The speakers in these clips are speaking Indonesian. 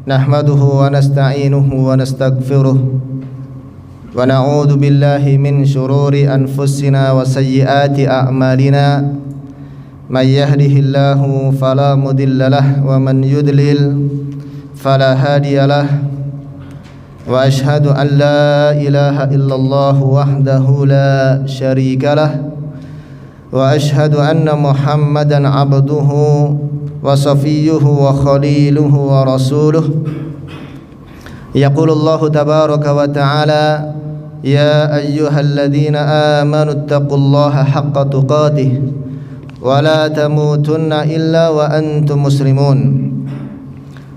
Nahmaduhu wa nasta'inuhu wa nastaghfiruh wa na'udzu billahi min shururi anfusina wa sayyiati a'malina may yahdihillahu fala mudilla lahu wa man yudlil fala hadiyalah wa ashhadu an la ilaha illallah wahdahu la syarikalah wa ashhadu anna Muhammadan abduhu wa safiyyuhu wa khaliluhu wa rasuluh. Yaqulullahu tabaraka wa ta'ala ya ayyuhalladzina amanu taqullaha haqqa tuqatih wa la tamutunna illa wa antum muslimun.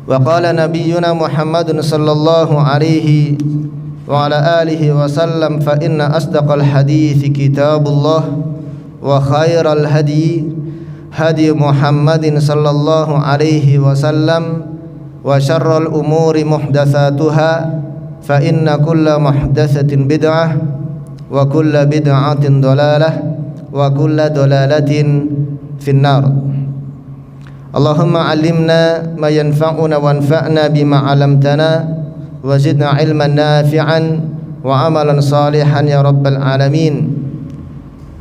Wa qala nabiyyuna Muhammadun sallallahu alaihi wa ala alihi wa sallam fa inna asdaqal hadithi kitabullah wa khairal hadi hadi Muhammadin sallallahu alaihi wasallam wa syarrul umuri muhdatsatuha fa inna kulla muhdatsatin bid'ah wa kulla bid'atin dhalalah wa kulla dhalalatin finnar. Allahumma 'allimna ma yanfa'una wanfa'na bima 'allamtana wa zidna 'ilman nafi'an wa 'amalan salihan ya rabbal alamin.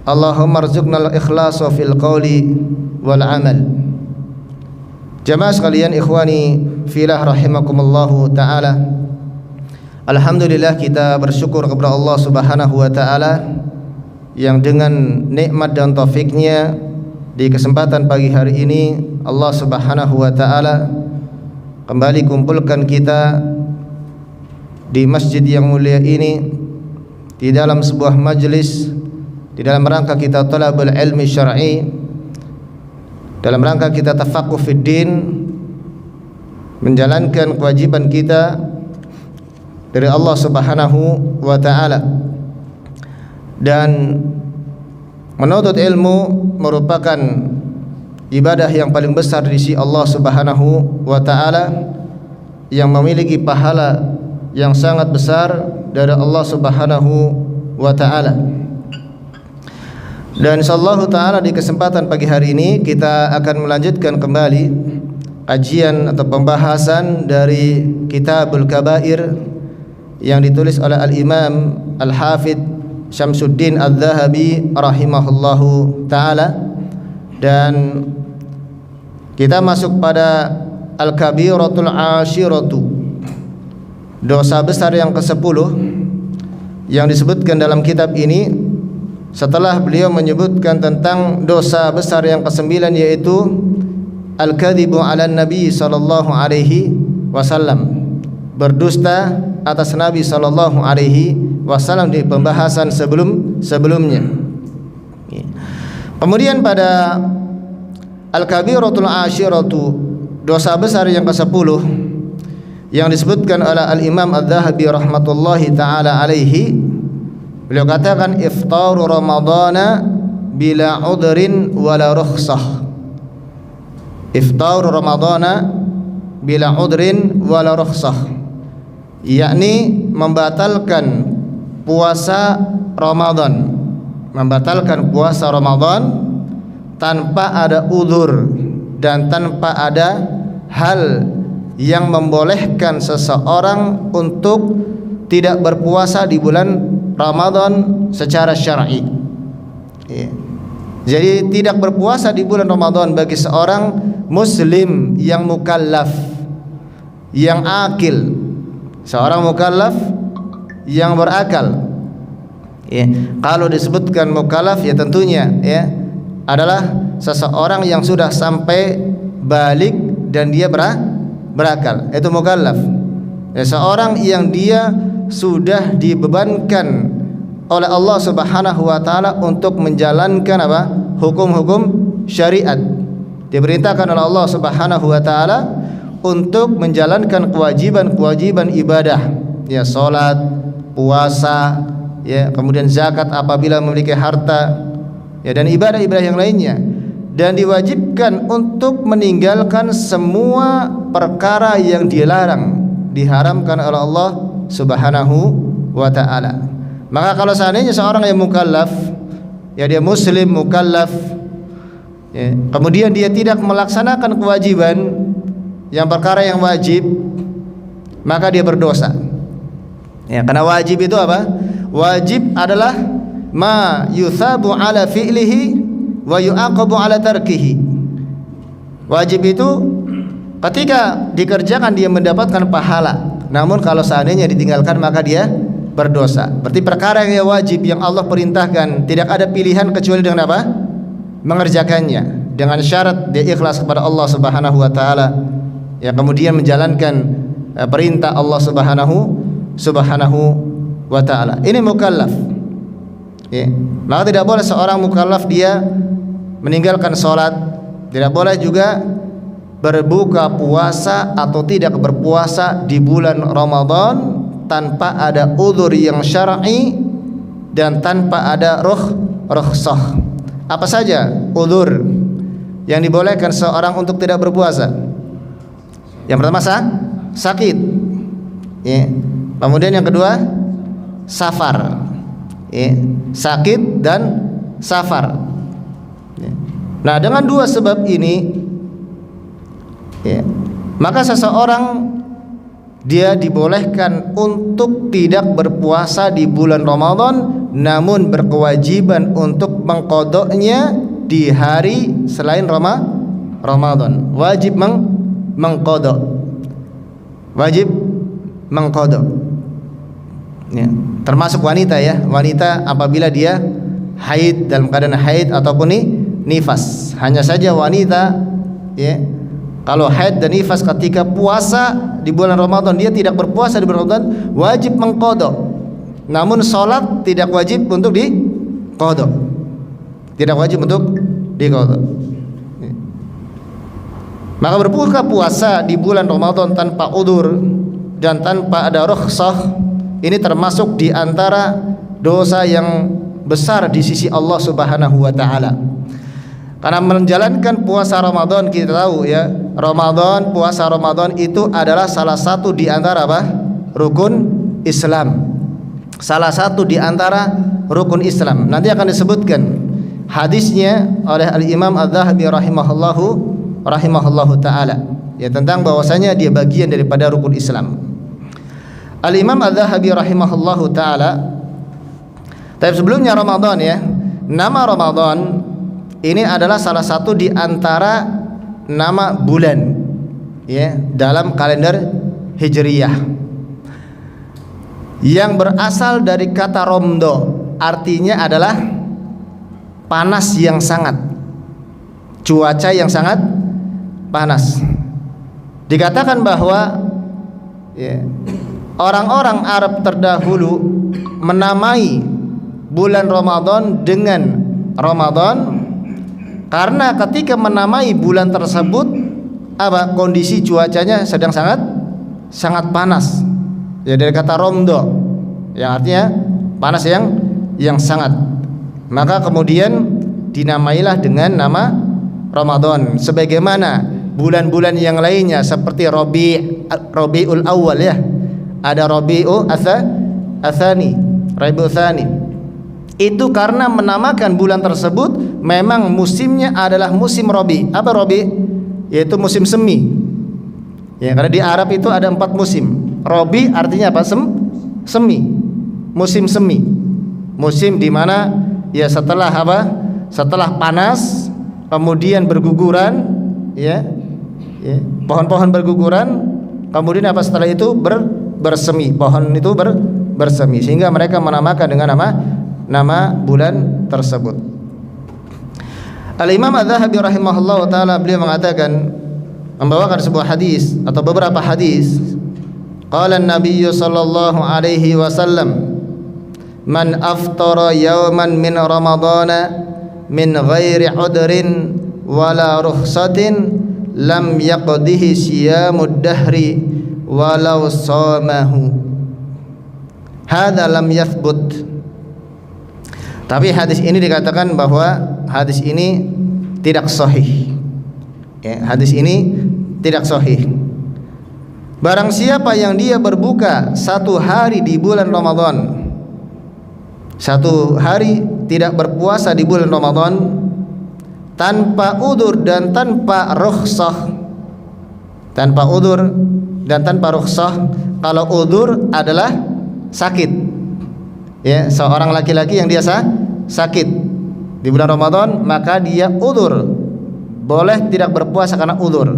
Allahumma rzuqna al-ikhlasa fil qawli wal amal. Jamaah sekalian, ikhwani fillah rahimakumullahu ta'ala, alhamdulillah kita bersyukur kepada Allah subhanahu wa ta'ala yang dengan nikmat dan taufiknya di kesempatan pagi hari ini Allah subhanahu wa ta'ala kembali kumpulkan kita di masjid yang mulia ini di dalam sebuah majlis, di dalam rangka kita talabul ilmi syar'i, dalam rangka kita tafaqquh fid din, menjalankan kewajiban kita dari Allah Subhanahu wa taala. Dan menuntut ilmu merupakan ibadah yang paling besar di sisi Allah Subhanahu wa taala, yang memiliki pahala yang sangat besar dari Allah Subhanahu wa taala. Dan insyaallah ta'ala di kesempatan pagi hari ini kita akan melanjutkan kembali kajian atau pembahasan dari Kitabul Kabair yang ditulis oleh Al-Imam Al-Hafidh Syamsuddin Adz-Dzahabi rahimahullahu ta'ala. Dan kita masuk pada Al-Kabiratul Ashiratu, dosa besar yang ke-10 yang disebutkan dalam kitab ini. Setelah beliau menyebutkan tentang dosa besar yang ke-9, yaitu al-kadzibu 'alan nabi sallallahu alaihi wasallam, berdusta atas Nabi sallallahu alaihi wasallam di pembahasan sebelumnya. Kemudian pada al-kabiratul ashiratu, dosa besar yang ke-10 yang disebutkan oleh al-Imam Adz-Dzahabi rahmatullahi taala alaihi, beliau katakan iftaru ramadhana bila udhrin wala rukhsah. Iftaru ramadhana bila udhrin wala rukhsah, yakni membatalkan puasa Ramadan, membatalkan puasa Ramadan tanpa ada udhur dan tanpa ada hal yang membolehkan seseorang untuk tidak berpuasa di bulan Ramadan secara syar'i. Jadi tidak berpuasa di bulan Ramadan bagi seorang muslim yang mukallaf, yang akil, seorang mukallaf yang berakal. Kalau disebutkan mukallaf ya tentunya adalah seseorang yang sudah sampai balik dan dia berakal, itu mukallaf. Seorang yang dia sudah dibebankan oleh Allah Subhanahu wa taala untuk menjalankan hukum-hukum syariat. Diperintahkan oleh Allah Subhanahu wa taala untuk menjalankan kewajiban-kewajiban ibadah, salat, puasa, kemudian zakat apabila memiliki harta, dan ibadah-ibadah yang lainnya. Dan diwajibkan untuk meninggalkan semua perkara yang diharamkan oleh Allah Subhanahu wa ta'ala. Maka kalau seandainya seorang yang mukallaf, dia muslim mukallaf, kemudian dia tidak melaksanakan kewajiban yang perkara yang wajib, maka dia berdosa. Ya, karena wajib itu apa? Wajib adalah ma yuthabu ala fi'lihi wa yu'aqabu ala tarkihi. Wajib itu ketika dikerjakan dia mendapatkan pahala, namun kalau seandainya ditinggalkan maka dia berdosa. Berarti perkara yang wajib yang Allah perintahkan tidak ada pilihan kecuali dengan apa? Mengerjakannya dengan syarat dia ikhlas kepada Allah Subhanahu wa taala. Ya, kemudian menjalankan perintah Allah Subhanahu wa taala. Ini mukallaf. Ya. Maka tidak boleh seorang mukallaf dia meninggalkan sholat, tidak boleh juga berbuka puasa atau tidak berpuasa di bulan Ramadan tanpa ada udzur yang syar'i dan tanpa ada rukhsah. Apa saja udzur yang dibolehkan seorang untuk tidak berpuasa? Yang pertama sakit. Ya. Kemudian yang kedua safar. Ya. Sakit dan safar. Ya. Nah, dengan dua sebab ini, ya, maka seseorang dia dibolehkan untuk tidak berpuasa di bulan Ramadan, namun berkewajiban untuk mengqadanya di hari selain Ramadan. Wajib mengqada. Wajib mengqada. Ya, termasuk wanita ya. Wanita apabila dia haid, dalam keadaan haid ataupun nifas. Hanya saja wanita, ya, kalau haid dan nifas ketika puasa di bulan Ramadan, dia tidak berpuasa di bulan Ramadan, wajib mengqada. Namun sholat tidak wajib untuk diqada. Tidak wajib untuk diqada. Maka berbuka puasa di bulan Ramadan tanpa udzur dan tanpa ada rukhsah, ini termasuk di antara dosa yang besar di sisi Allah Subhanahu wa taala. Karena menjalankan puasa Ramadan, kita tahu ya, puasa Ramadan itu adalah salah satu di antara apa? Rukun Islam. Salah satu di antara rukun Islam. Nanti akan disebutkan hadisnya oleh Al-Imam Adz-Dzahabi rahimahullahu taala, ya, tentang bahwasanya dia bagian daripada rukun Islam. Al-Imam Adz-Dzahabi rahimahullahu taala. Tapi sebelumnya Ramadan ya, nama Ramadan ini adalah salah satu di antara nama bulan, ya, dalam kalender Hijriyah, yang berasal dari kata romdo, artinya adalah panas yang sangat, cuaca yang sangat panas. Dikatakan bahwa, ya, orang-orang Arab terdahulu menamai bulan Ramadan dengan Ramadan karena ketika menamai bulan tersebut, apa, kondisi cuacanya sedang sangat panas. Ya, dari kata romdo yang artinya panas yang sangat. Maka kemudian dinamailah dengan nama Ramadan, sebagaimana bulan-bulan yang lainnya seperti Rabiul Awal ya. Ada Rabiul Atsani. Itu karena menamakan bulan tersebut memang musimnya adalah musim Rabi. Apa Rabi? Yaitu musim semi. Ya, karena di Arab itu ada 4 musim. Rabi artinya apa? Semi. Musim semi. Musim di mana ya setelah apa? Setelah panas kemudian berguguran, ya. Ya, pohon-pohon berguguran, kemudian apa setelah itu bersemi. Pohon itu bersemi sehingga mereka menamakan dengan nama bulan tersebut. Al-Imam Adz-Dzahabi rahimahullah taala beliau mengatakan, membawakan sebuah hadis atau beberapa hadis. Qala an-nabiy sallallahu alaihi wasallam, man aftara yawman min ramadana min ghairi udrin wala rukhsatin lam yaqdihi siyamud dahri walau shamahu. Hadza lam yathbut. Tapi hadis ini dikatakan bahwa hadis ini tidak sahih. Ya, hadis ini tidak sahih. Barang siapa yang dia berbuka 1 hari di bulan Ramadan, 1 hari tidak berpuasa di bulan Ramadan tanpa udzur dan tanpa rukhsah, kalau udzur adalah sakit. Ya, seorang laki-laki yang dia sakit di bulan Ramadan, maka dia udzur. Boleh tidak berpuasa karena udzur.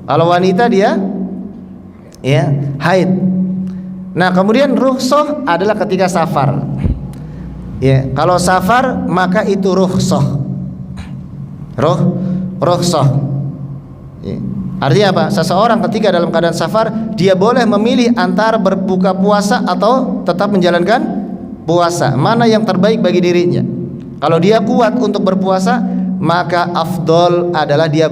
Kalau wanita dia ya haid. Nah, kemudian rukhsah adalah ketika safar. Ya, kalau safar maka itu rukhsah. Rukhsah. Ya. Artinya apa? Seseorang ketika dalam keadaan safar, dia boleh memilih antara berbuka puasa atau tetap menjalankan puasa. Mana yang terbaik bagi dirinya? Kalau dia kuat untuk berpuasa, maka afdol adalah dia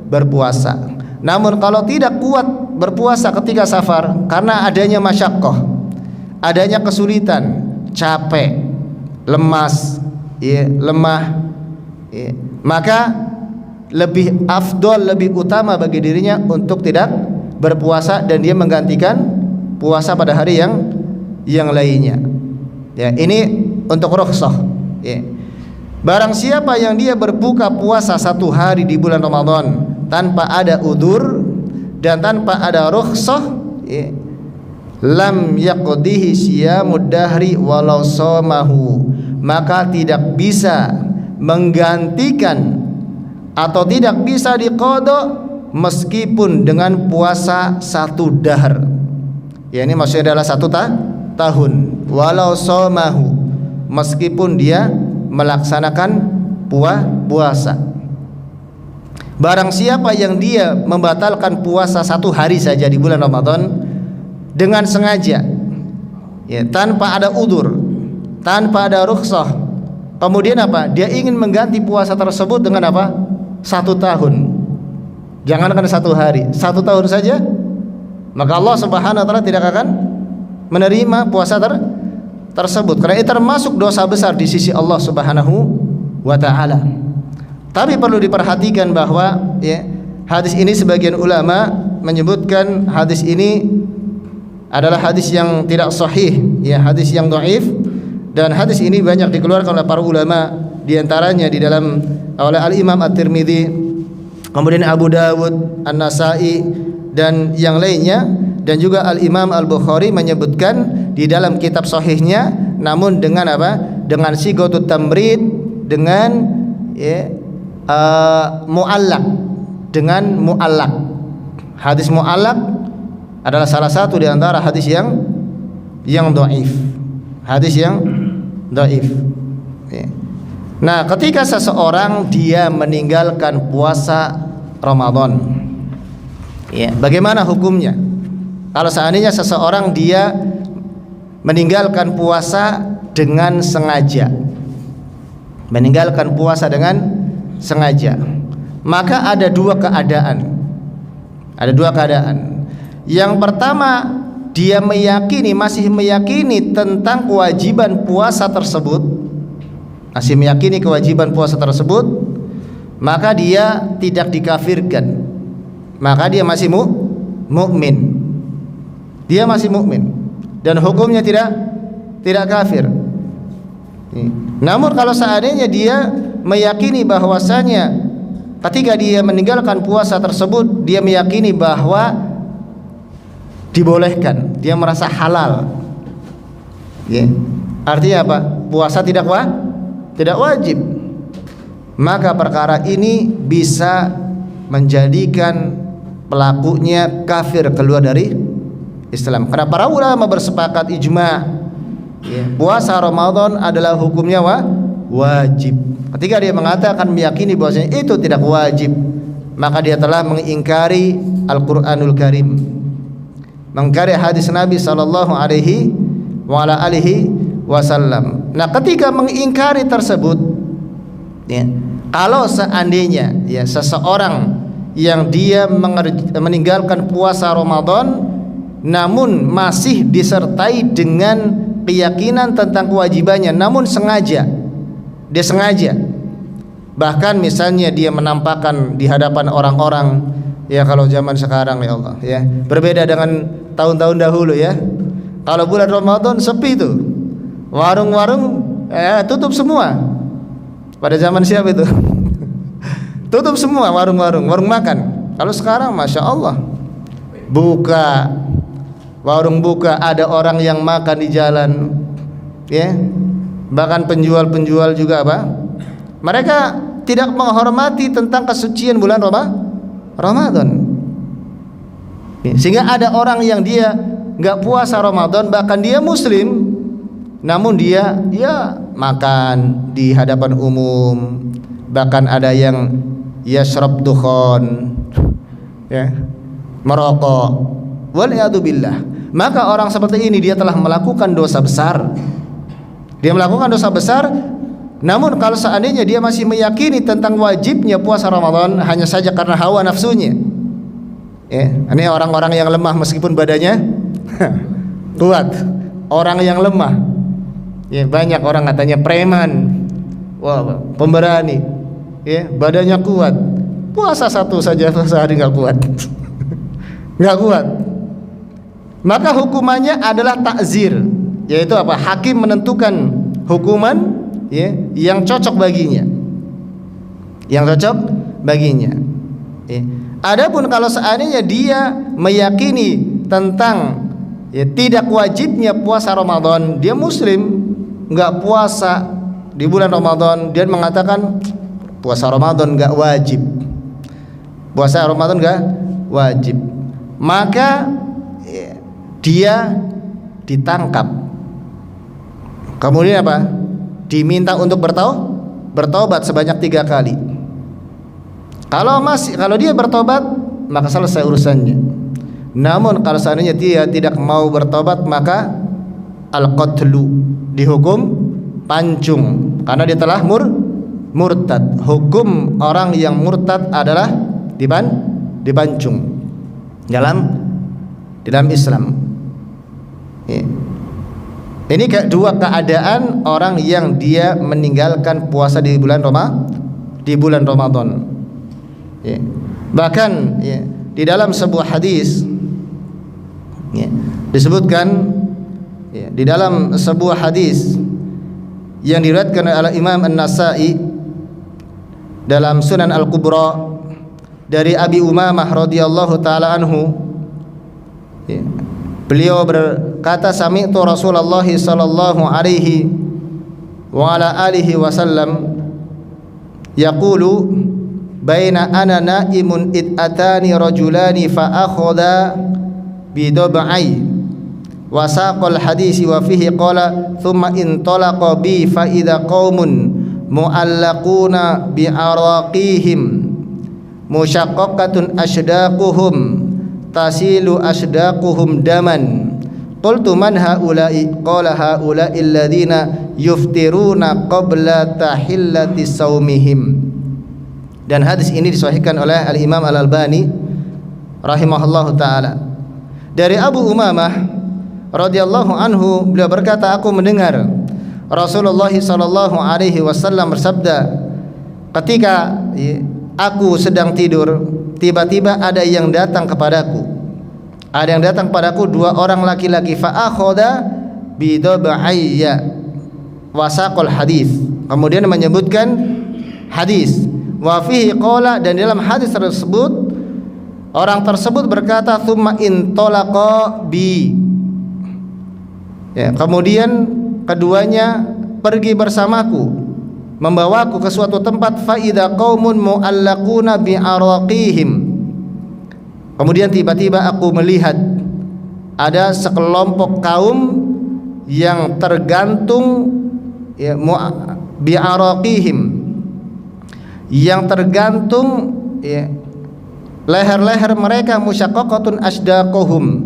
berpuasa. Namun kalau tidak kuat berpuasa ketika safar karena adanya masyaqqah, adanya kesulitan, capek, lemas, ya, lemah, ya, maka lebih afdol, lebih utama bagi dirinya untuk tidak berpuasa dan dia menggantikan puasa pada hari yang lainnya. Ya, ini untuk rukhsah. Ya. Barang siapa yang dia berbuka puasa satu hari di bulan Ramadan tanpa ada udzur dan tanpa ada rukhsah, ya, lam yaqdihi siyamud dahri walau shamahu, maka tidak bisa menggantikan atau tidak bisa diqada meskipun dengan puasa satu dahr. Ya, ini maksudnya adalah satu tahun. Walau shamahu, meskipun dia melaksanakan puasa. Barang siapa yang dia membatalkan puasa satu hari saja di bulan Ramadan dengan sengaja, ya, tanpa ada udzur, tanpa ada rukhsah, kemudian apa? Dia ingin mengganti puasa tersebut dengan apa? 1 tahun. Jangankan 1 hari, 1 tahun saja, maka Allah Subhanahu wa taala tidak akan menerima puasa tersebut karena itu termasuk dosa besar di sisi Allah Subhanahu wa taala. Tapi perlu diperhatikan bahwa ya, hadis ini sebagian ulama menyebutkan hadis ini adalah hadis yang tidak sahih, ya, hadis yang dhaif, dan hadis ini banyak dikeluarkan oleh para ulama, di antaranya di dalam oleh Al-Imam At-Tirmidzi, kemudian Abu Dawud, An-Nasa'i dan yang lainnya, dan juga Al-Imam Al-Bukhari menyebutkan di dalam kitab sahihnya, namun dengan apa? Dengan sighatut tamrid, dengan ya, muallaq, dengan muallaq. Hadis muallaq adalah salah satu di antara hadis yang dhaif. Hadis yang dhaif. Ya. Nah, ketika seseorang dia meninggalkan puasa Ramadan, ya, bagaimana hukumnya? Kalau seandainya seseorang dia meninggalkan puasa dengan sengaja, meninggalkan puasa dengan sengaja, maka ada dua keadaan. Ada dua keadaan. Yang pertama, dia masih meyakini tentang kewajiban puasa tersebut, masih meyakini kewajiban puasa tersebut, maka dia tidak dikafirkan, maka dia masih mukmin. Dia masih mukmin dan hukumnya tidak kafir. Namun kalau seandainya dia meyakini bahwasanya ketika dia meninggalkan puasa tersebut, dia meyakini bahwa dibolehkan, dia merasa halal, ya, artinya apa? Puasa tidak wajib, maka perkara ini bisa menjadikan pelakunya kafir, keluar dari Islam. Karena para ulama bersepakat ijma', ya, puasa Ramadan adalah hukumnya wajib. Ketika dia mengatakan meyakini bahwasanya itu tidak wajib, maka dia telah mengingkari Al-Qur'anul Karim, mengingkari hadis Nabi sallallahu alaihi wasallam. Nah, ketika mengingkari tersebut, ya, kalau seandainya ya seseorang yang dia meninggalkan puasa Ramadan namun masih disertai dengan keyakinan tentang kewajibannya, namun dia sengaja, bahkan misalnya dia menampakkan di hadapan orang-orang, ya, kalau zaman sekarang ya Allah, ya, berbeda dengan tahun-tahun dahulu, ya. Kalau bulan Ramadan sepi tuh, warung-warung tutup semua. Pada zaman siapa itu? Tutup semua warung-warung, warung makan. Kalau sekarang Masya Allah buka, warung buka, ada orang yang makan di jalan, ya. Bahkan penjual-penjual juga apa? Mereka tidak menghormati tentang kesucian bulan Ramadan. Sehingga ada orang yang dia nggak puasa Ramadan, bahkan dia Muslim, namun dia ya makan di hadapan umum, bahkan ada yang yashrab dukhon, ya, merokok. Waliyadzubillah. Maka orang seperti ini dia telah melakukan dosa besar. Dia melakukan dosa besar. Namun kalau seandainya dia masih meyakini tentang wajibnya puasa Ramadan hanya saja karena hawa nafsunya, ya, ini orang-orang yang lemah meskipun badannya kuat. Orang yang lemah, ya, banyak orang katanya preman, wah, pemberani, ya, badannya kuat, puasa satu saja sehari nggak kuat, nggak kuat. Maka hukumannya adalah takzir, yaitu apa? Hakim menentukan hukuman, ya, yang cocok baginya, yang cocok baginya. Ya. Adapun kalau seandainya dia meyakini tentang, ya, tidak wajibnya puasa Ramadan, dia Muslim, nggak puasa di bulan Ramadan, dia mengatakan puasa Ramadan nggak wajib, puasa Ramadan nggak wajib, maka ya, dia ditangkap, kemudian apa? Diminta untuk bertobat sebanyak 3 kali. Kalau dia bertobat, maka selesai urusannya. Namun kalau seandainya dia tidak mau bertobat, maka al-qatlu, dihukum pancung, karena dia telah murtad. Hukum orang yang murtad adalah dipancung dalam Islam. Ya. Ini dua keadaan orang yang dia meninggalkan puasa di bulan Ramadan. Ya. Bahkan, ya, di dalam sebuah hadis, ya, disebutkan, ya, di dalam sebuah hadis yang diriwayatkan oleh Imam An-Nasa'i dalam Sunan Al-Kubra dari Abi Umamah radhiyallahu taala anhu, ya, beliau berkata, sami'tu Rasulullah sallallahu alaihi wa ala alihi wasallam yaqulu baina ana naimun id atani rajulani fa akhadha bi dab'i wa saqal hadisi wa fihi qala thumma intalaqa bi fa idza qaumun mu'allaquna bi araqihim musyaqqaqatun ashdaquhum tasilu ashdaquhum daman. Qultu man haula'i? Qala haula'i alladziina yuftiruna qabla tahillati saumihim. Dan hadis ini disahihkan oleh Al-Imam Al-Albani rahimahullahu taala. Dari Abu Umamah radhiyallahu anhu, beliau berkata, aku mendengar Rasulullah sallallahu alaihi wasallam bersabda, ketika aku sedang tidur, tiba-tiba ada yang datang kepadaku. Ada yang datang padaku, 2 orang laki-laki, fa akhadha bi dab'ayya wa saqal hadis. Kemudian menyebutkan hadis. Wa fihi qala, dan dalam hadis tersebut orang tersebut berkata, tsumma intalaqa bi. Ya, kemudian keduanya pergi bersamaku, membawaku ke suatu tempat, fa idza qaumun mu'allaquna bi araqihim. Kemudian tiba-tiba aku melihat ada sekelompok kaum yang tergantung, ya, bi araqihim, yang tergantung, ya, leher-leher mereka, musyaqqaqatun asdaquhum,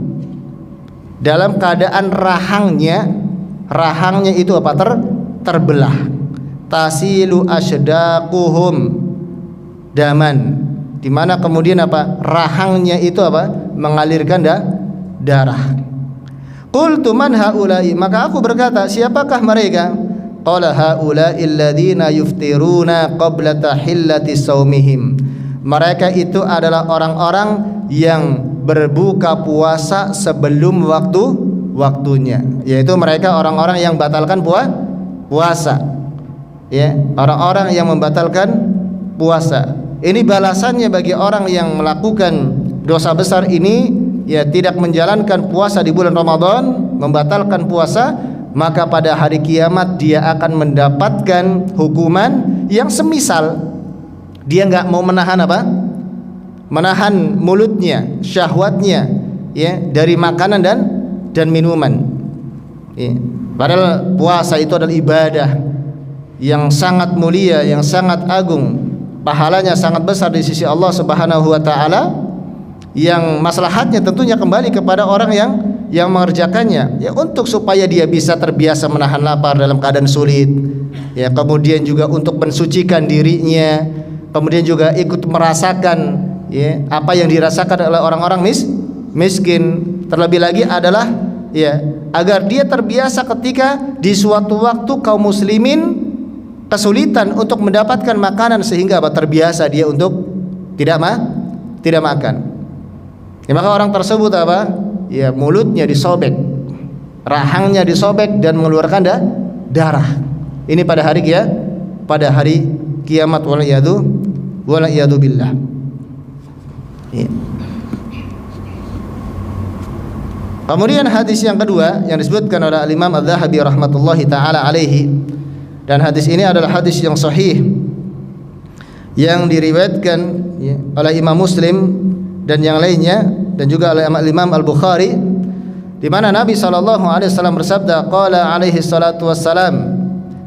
dalam keadaan rahangnya itu apa? Terbelah. Tasilu asdaquhum daman, di mana kemudian apa? Rahangnya itu apa? Mengalirkan darah. Qultu man haula'i? Maka aku berkata, siapakah mereka? Qala haula'i alladziina yuftiruna qabla tahillati saumihim. Mereka itu adalah orang-orang yang berbuka puasa sebelum waktunya, yaitu mereka orang-orang yang batalkan puasa. Ya, orang-orang yang membatalkan puasa. Ini balasannya bagi orang yang melakukan dosa besar ini, tidak menjalankan puasa di bulan Ramadan, membatalkan puasa, maka pada hari kiamat dia akan mendapatkan hukuman yang semisal dia nggak mau menahan menahan mulutnya, syahwatnya dari makanan dan minuman. Padahal puasa itu adalah ibadah yang sangat mulia, yang sangat agung, pahalanya sangat besar di sisi Allah Subhanahu wa taala, yang maslahatnya tentunya kembali kepada orang yang mengerjakannya, untuk supaya dia bisa terbiasa menahan lapar dalam keadaan sulit, kemudian juga untuk mensucikan dirinya, kemudian juga ikut merasakan apa yang dirasakan oleh orang-orang miskin. Terlebih lagi adalah agar dia terbiasa ketika di suatu waktu kaum muslimin kesulitan untuk mendapatkan makanan, sehingga terbiasa dia untuk tidak makan. Maka orang tersebut mulutnya disobek, rahangnya disobek dan mengeluarkan darah. Ini pada hari kiamat, waliyadu billah. Kemudian hadis yang kedua yang disebutkan oleh Imam Adz-Dzahabi rahmatullahi taala alaihi, dan hadis ini adalah hadis yang sahih yang diriwayatkan oleh Imam Muslim dan yang lainnya, dan juga oleh Imam Al-Bukhari, di mana Nabi sallallahu alaihi wasallam bersabda, qala alaihi salatu wassalam,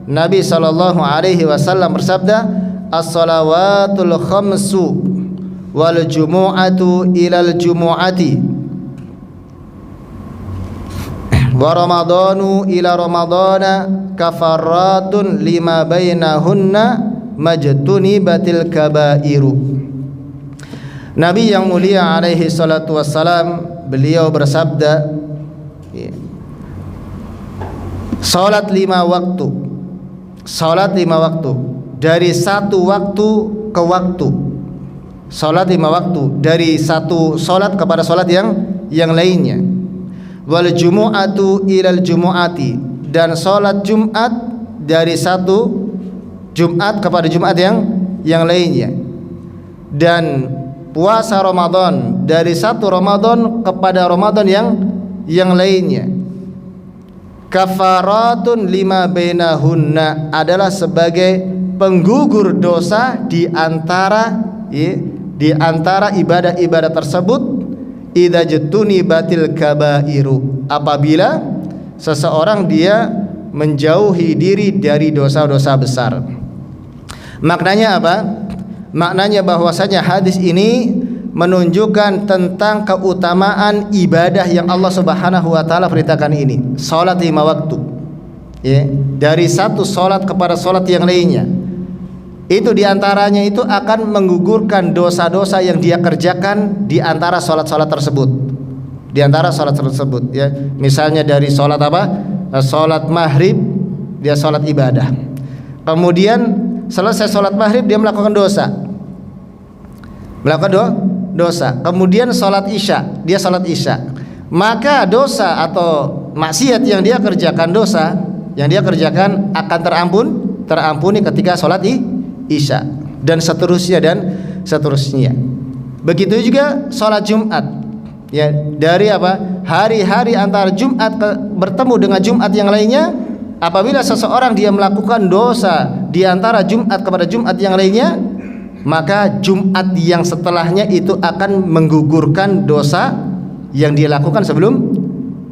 Nabi sallallahu alaihi wasallam bersabda, as-salawatul khamsu wal jumu'atu ilal jumu'ati wa ramadhanu ila ramadhana kafaratun lima bainahunna majtunibatil kabairu. Nabi yang mulia alaihi salatu wassalam, beliau bersabda, salat 5 waktu, salat 5 waktu dari satu waktu ke waktu, salat 5 waktu dari satu salat kepada salat yang lainnya. Wal jumu'atu ilal jumu'ati, dan salat Jumat dari satu Jumat kepada Jumat yang lainnya, dan puasa Ramadan dari satu Ramadan kepada Ramadan yang lainnya. Kafaratun lima bainahunna, adalah sebagai penggugur dosa di antara ibadah-ibadah tersebut. Idza jtunibatil kabairu, apabila seseorang dia menjauhi diri dari dosa-dosa besar. Maknanya apa? Maknanya bahwasanya hadis ini menunjukkan tentang keutamaan ibadah yang Allah Subhanahu wa taala perintahkan ini, salat 5 waktu. Dari satu salat kepada salat yang lainnya. Itu diantaranya itu akan menggugurkan dosa-dosa yang dia kerjakan di antara salat-salat tersebut. Di antara salat tersebut, misalnya dari salat salat maghrib, dia salat ibadah. Kemudian selesai salat maghrib dia melakukan dosa. Kemudian salat isya, dia salat isya. Maka dosa atau maksiat yang dia kerjakan, dosa yang dia kerjakan akan terampuni ketika salat isya, dan seterusnya. Begitu juga salat Jumat, dari hari-hari antara Jumat bertemu dengan Jumat yang lainnya. Apabila seseorang dia melakukan dosa di antara Jumat kepada Jumat yang lainnya, maka Jumat yang setelahnya itu akan menggugurkan dosa yang dia lakukan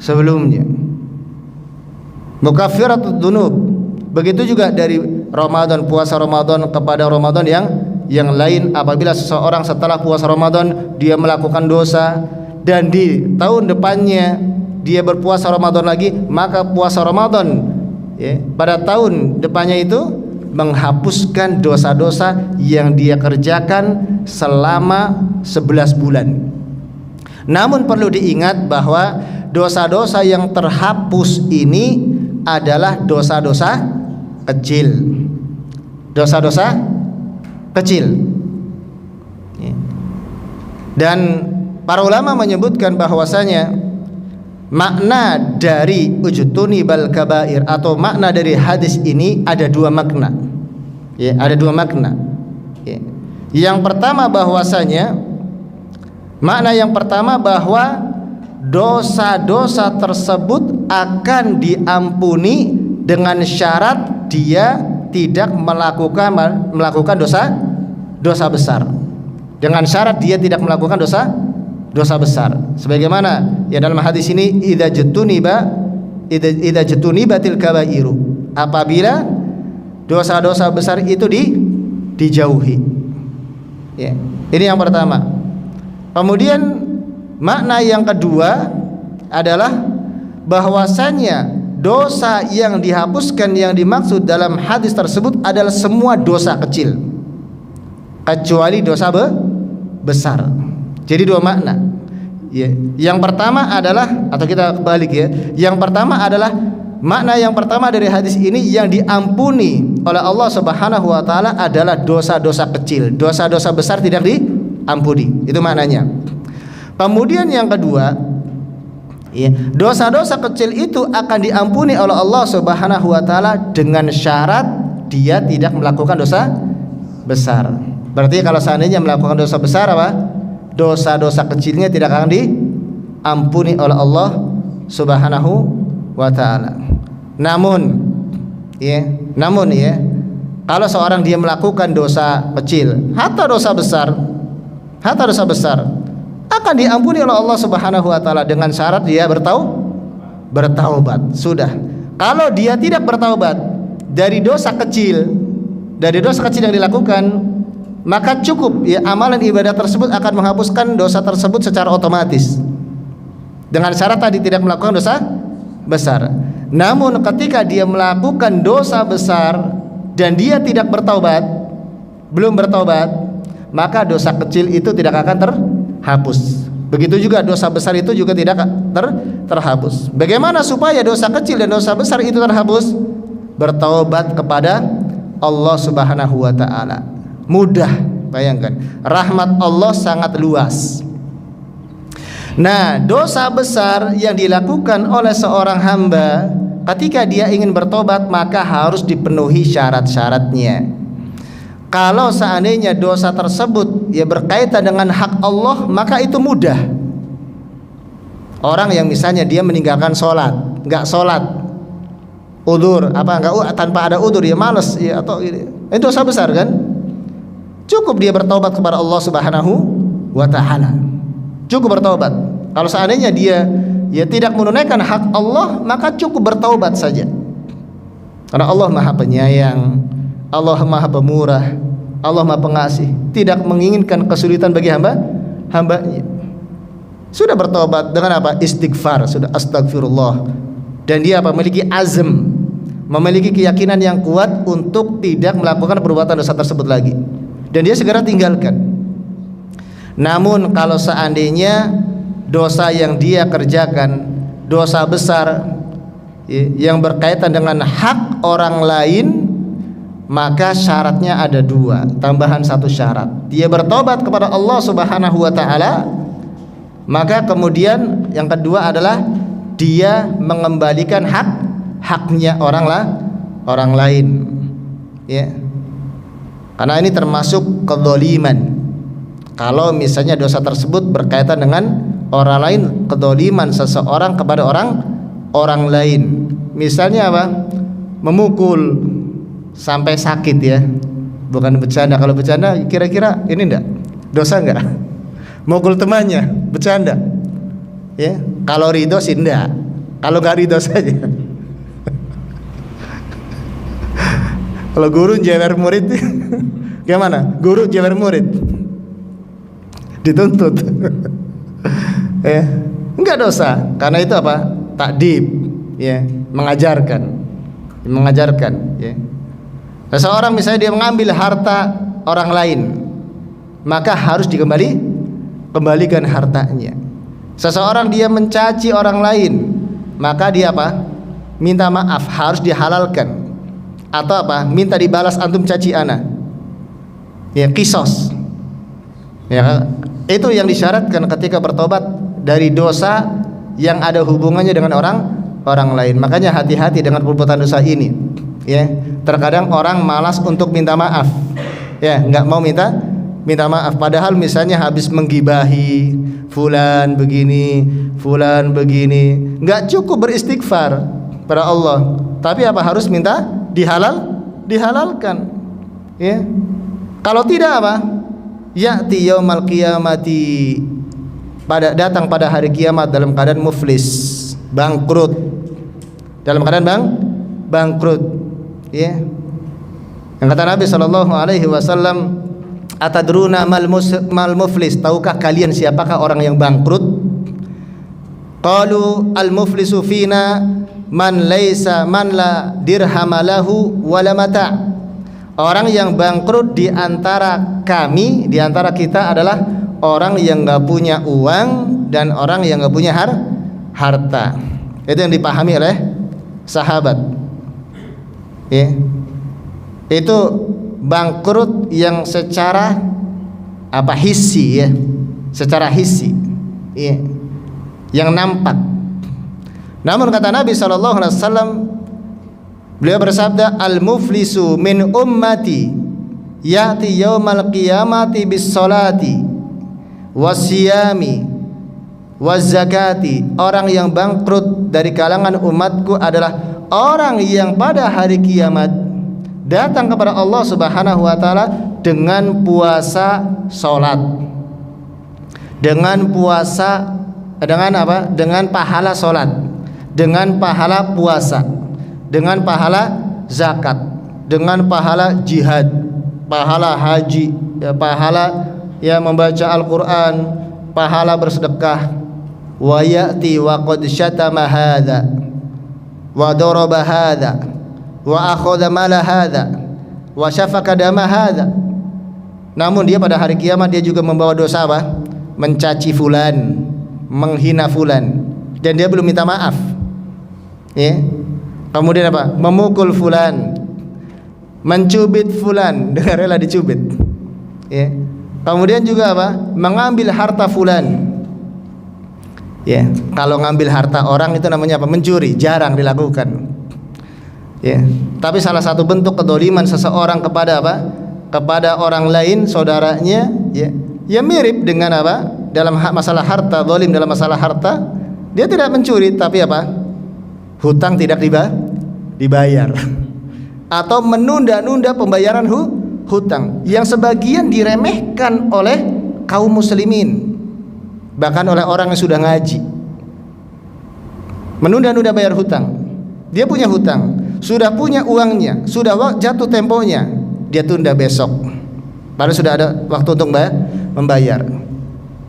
sebelumnya. Mukaffiratud dzunub. Begitu juga dari Ramadan, puasa Ramadan kepada Ramadan yang lain. Apabila seseorang setelah puasa Ramadan dia melakukan dosa, dan di tahun depannya dia berpuasa Ramadan lagi, maka puasa Ramadan pada tahun depannya itu menghapuskan dosa-dosa yang dia kerjakan selama 11 bulan. Namun perlu diingat bahwa dosa-dosa yang terhapus ini adalah dosa-dosa kecil. Dosa-dosa kecil. Dan para ulama menyebutkan bahwasanya makna dari ujtunibal kabair, atau makna dari hadis ini ada 2 makna. Ada 2 makna. Yang pertama bahwasanya, makna yang pertama bahwa dosa-dosa tersebut akan diampuni dengan syarat dia tidak melakukan dosa besar. Dengan syarat dia tidak melakukan dosa besar. Sebagaimana ya dalam hadis ini, idza jutunibatil kabairu, apabila dosa-dosa besar itu dijauhi. Ya, ini yang pertama. Kemudian makna yang kedua adalah bahwasanya dosa yang dihapuskan yang dimaksud dalam hadis tersebut adalah semua dosa kecil kecuali dosa besar. Jadi dua makna. Ya. Yang pertama adalah, atau kita balik ya. Yang pertama adalah makna yang pertama dari hadis ini, yang diampuni oleh Allah Subhanahu wa taala adalah dosa-dosa kecil. Dosa-dosa besar tidak diampuni. Itu maknanya. Kemudian yang kedua, ya, dosa-dosa kecil itu akan diampuni oleh Allah Subhanahu wa taala dengan syarat dia tidak melakukan dosa besar. Berarti kalau seandainya melakukan dosa besar, apa? Dosa-dosa kecilnya tidak akan diampuni oleh Allah Subhanahu wa taala. Namun ya, kalau seorang dia melakukan dosa kecil, hatta dosa besar akan diampuni oleh Allah Subhanahu wa taala dengan syarat dia bertaubat. Sudah. Kalau dia tidak bertaubat dari dosa kecil yang dilakukan, maka cukup ya, amalan ibadah tersebut akan menghapuskan dosa tersebut secara otomatis. Dengan syarat tadi tidak melakukan dosa besar. Namun ketika dia melakukan dosa besar dan dia tidak belum bertaubat, maka dosa kecil itu tidak akan terhapus. Begitu juga dosa besar itu juga tidak terhapus. Bagaimana supaya dosa kecil dan dosa besar itu terhapus? Bertaubat kepada Allah Subhanahu wa taala. Mudah, bayangkan. Rahmat Allah sangat luas. Nah, dosa besar yang dilakukan oleh seorang hamba ketika dia ingin bertobat, maka harus dipenuhi syarat-syaratnya. Kalau seandainya dosa tersebut ya berkaitan dengan hak Allah, maka itu mudah. Orang yang misalnya dia meninggalkan sholat, nggak sholat, udzur, tanpa ada udzur, ya malas, ya, atau itu dosa besar kan? Cukup dia bertobat kepada Allah Subhanahu wa taala. Cukup bertobat. Kalau seandainya dia tidak menunaikan hak Allah, maka cukup bertaubat saja. Karena Allah Maha Penyayang, Allah Maha Pemurah, Allah Maha Pengasih, tidak menginginkan kesulitan bagi hambanya. Sudah bertobat dengan apa? Istighfar, sudah astagfirullah. Dan dia memiliki azm, memiliki keyakinan yang kuat untuk tidak melakukan perbuatan dosa tersebut lagi. Dan dia segera tinggalkan. Namun kalau seandainya dosa yang dia kerjakan dosa besar yang berkaitan dengan hak orang lain, maka syaratnya ada dua, tambahan satu syarat. Dia bertobat kepada Allah Subhanahu wa taala, maka kemudian yang kedua adalah dia mengembalikan haknya orang lain, ya. Karena ini termasuk kedzaliman. Kalau misalnya dosa tersebut berkaitan dengan orang lain, kedzaliman seseorang kepada orang lain. Misalnya apa? Memukul sampai sakit, ya. Bukan bercanda. Kalau bercanda kira-kira ini enggak? Dosa enggak? Mukul temannya, bercanda. Ya. Kalau ridho sih enggak. Kalau enggak ridho saja. Kalau guru jewer murid gimana? Guru jewer murid dituntut. Ya, enggak dosa, karena itu apa? Takdib, ya, mengajarkan, ya. Seseorang misalnya dia mengambil harta orang lain, maka harus kembalikan hartanya. Seseorang dia mencaci orang lain, maka dia apa? Minta maaf, harus dihalalkan. Atau apa? Minta dibalas antum caci ana. Ya, kisos. Ya, itu yang disyaratkan ketika bertobat dari dosa yang ada hubungannya dengan orang lain. Makanya hati-hati dengan perbuatan dosa ini. Ya, terkadang orang malas untuk minta maaf. Ya, enggak mau minta minta maaf, padahal misalnya habis menggibahi fulan begini, nggak cukup beristighfar pada Allah, tapi apa harus minta dihalalkan, ya. Kalau tidak apa? Ya'ti yaumal qiyamati, datang pada hari kiamat dalam keadaan muflis, bangkrut, dalam keadaan bangkrut, ya. Yang kata Nabi sallallahu alaihi wasallam, atadruna mal muflis, tahukah kalian siapakah orang yang bangkrut? Qalu al muflisu fina man la dirhamalahu wala mata. Orang yang bangkrut di antara kami, di antara kita adalah orang yang enggak punya uang dan orang yang enggak punya harta. Itu yang dipahami oleh sahabat, ya. Itu bangkrut yang secara hissi, ya, secara hissi, ya, yang nampak. Namun kata Nabi SAW, beliau bersabda, al muflisu min ummati ya'ti yaumal qiyamati bis salati wasyami wazakati. Orang yang bangkrut dari kalangan umatku adalah orang yang pada hari kiamat datang kepada Allah Subhanahu wa taala dengan puasa, salat, dengan pahala salat, dengan pahala puasa, dengan pahala zakat, dengan pahala jihad, pahala haji, ya, pahala ya membaca Al-Qur'an, pahala bersedekah. Wa ya'ti wa qad syatama hadza wa daraba hadza wa akhadha mala hadza wa syafaka dama hadza. Namun dia pada hari kiamat dia juga membawa dosa apa? Mencaci fulan, menghina fulan, dan dia belum minta maaf, ya. Kemudian apa? Memukul fulan, mencubit fulan dengan rela dicubit, ya. Kemudian juga apa? Mengambil harta fulan, ya. Kalau ngambil harta orang itu namanya apa? Mencuri, jarang dilakukan, ya. Tapi salah satu bentuk kedoliman seseorang kepada apa? Kepada orang lain, saudaranya, ya, ya mirip dengan apa? Dalam masalah harta, zalim dalam masalah harta, dia tidak mencuri, tapi apa? Hutang tidak dibayar, atau menunda-nunda pembayaran hutang, yang sebagian diremehkan oleh kaum muslimin, bahkan oleh orang yang sudah ngaji. Menunda-nunda bayar hutang. Dia punya hutang, sudah punya uangnya, sudah jatuh temponya, dia tunda besok, padahal sudah ada waktu untuk membayar.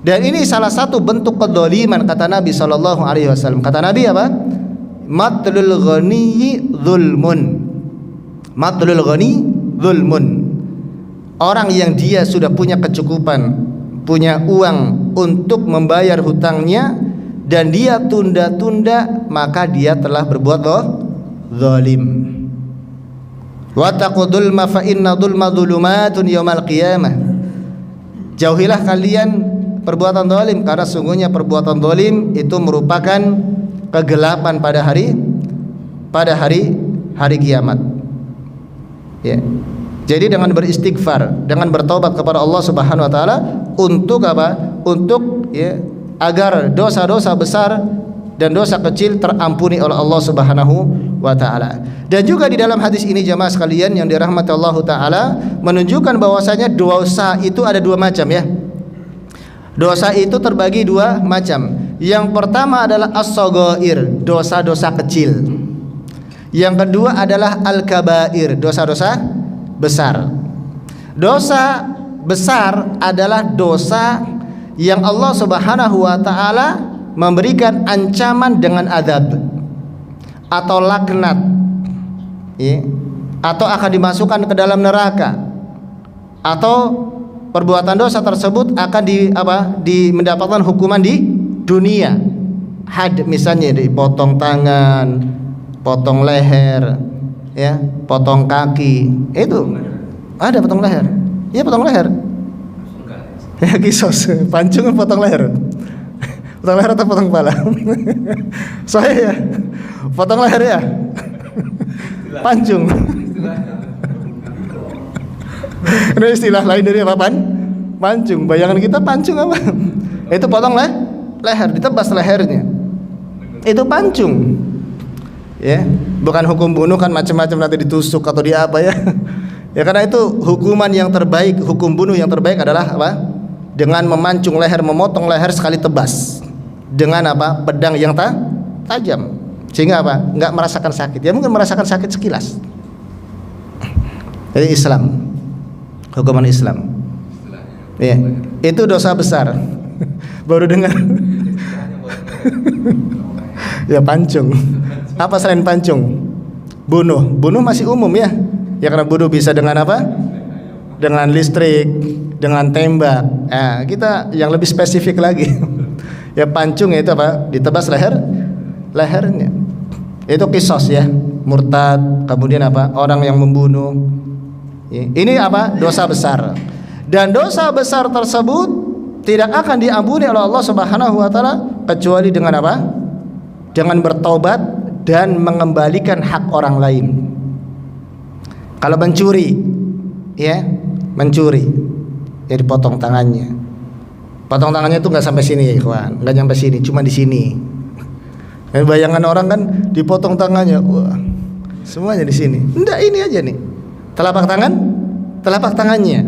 Dan ini salah satu bentuk kedzaliman, kata Nabi SAW. Kata Nabi apa? Matlul ghaniyyi dzulmun. Matlul ghani dzulmun. Orang yang dia sudah punya kecukupan, punya uang untuk membayar hutangnya, dan dia tunda-tunda, maka dia telah berbuat zalim. Wa taqudulma fa inna dzulma dzulumatun yaumal qiyamah. Jauhilah kalian perbuatan zalim, karena sungguhnya perbuatan zalim itu merupakan kegelapan pada hari kiamat, ya. Jadi dengan beristighfar, dengan bertobat kepada Allah Subhanahu wa taala, untuk apa? Untuk, ya, agar dosa-dosa besar dan dosa kecil terampuni oleh Allah Subhanahu wa taala. Dan juga di dalam hadis ini jamaah sekalian yang dirahmati Allah taala, menunjukkan bahwasanya dosa itu ada dua macam, ya. Dosa itu terbagi dua macam. Yang pertama adalah as-shaghair, dosa-dosa kecil. Yang kedua adalah al-kabair, dosa-dosa besar. Dosa besar adalah dosa yang Allah Subhanahu wa taala memberikan ancaman dengan azab atau laknat, ya, atau akan dimasukkan ke dalam neraka, atau perbuatan dosa tersebut akan mendapatkan hukuman di dunia. Had, misalnya dipotong tangan, potong leher, ya, potong kaki. Itu ada potong leher. Iya, potong leher. Ya, kisos, pancung potong leher. Potong leher atau potong kepala? Saya ya, potong leher ya. Pancung. Ini istilah lain dari apa, Pancung. Bayangan kita pancung apa? Itu potong leher, ditebas lehernya. Itu pancung. Ya, bukan hukum bunuh kan macam-macam nanti ditusuk atau di apa ya. Ya karena itu hukuman yang terbaik, hukum bunuh yang terbaik adalah apa? Dengan memancung leher, memotong leher sekali tebas. Dengan apa? Pedang yang tajam. Sehingga apa? Enggak merasakan sakit. Ya mungkin merasakan sakit sekilas. Jadi Islam. Hukuman Islam. Ya, itu dosa besar. Baru dengar. Ya pancung. Apa selain pancung? Bunuh masih umum ya. Ya karena bunuh bisa dengan apa? Dengan listrik, dengan tembak. Nah, kita yang lebih spesifik lagi. Ya pancung itu apa? Ditebas lehernya. Itu kisos ya, murtad, kemudian apa? Orang yang membunuh. Ini apa? Dosa besar. Dan dosa besar tersebut tidak akan diampuni oleh Allah Subhanahu wa taala kecuali dengan apa? Dengan bertobat dan mengembalikan hak orang lain. Kalau mencuri, ya, mencuri, ya dipotong tangannya. Potong tangannya itu nggak sampai sini ya, ikhwan, nggak sampai sini, cuma di sini. Dan bayangan orang kan dipotong tangannya, wah, semuanya di sini. Enggak, ini aja nih, telapak tangannya,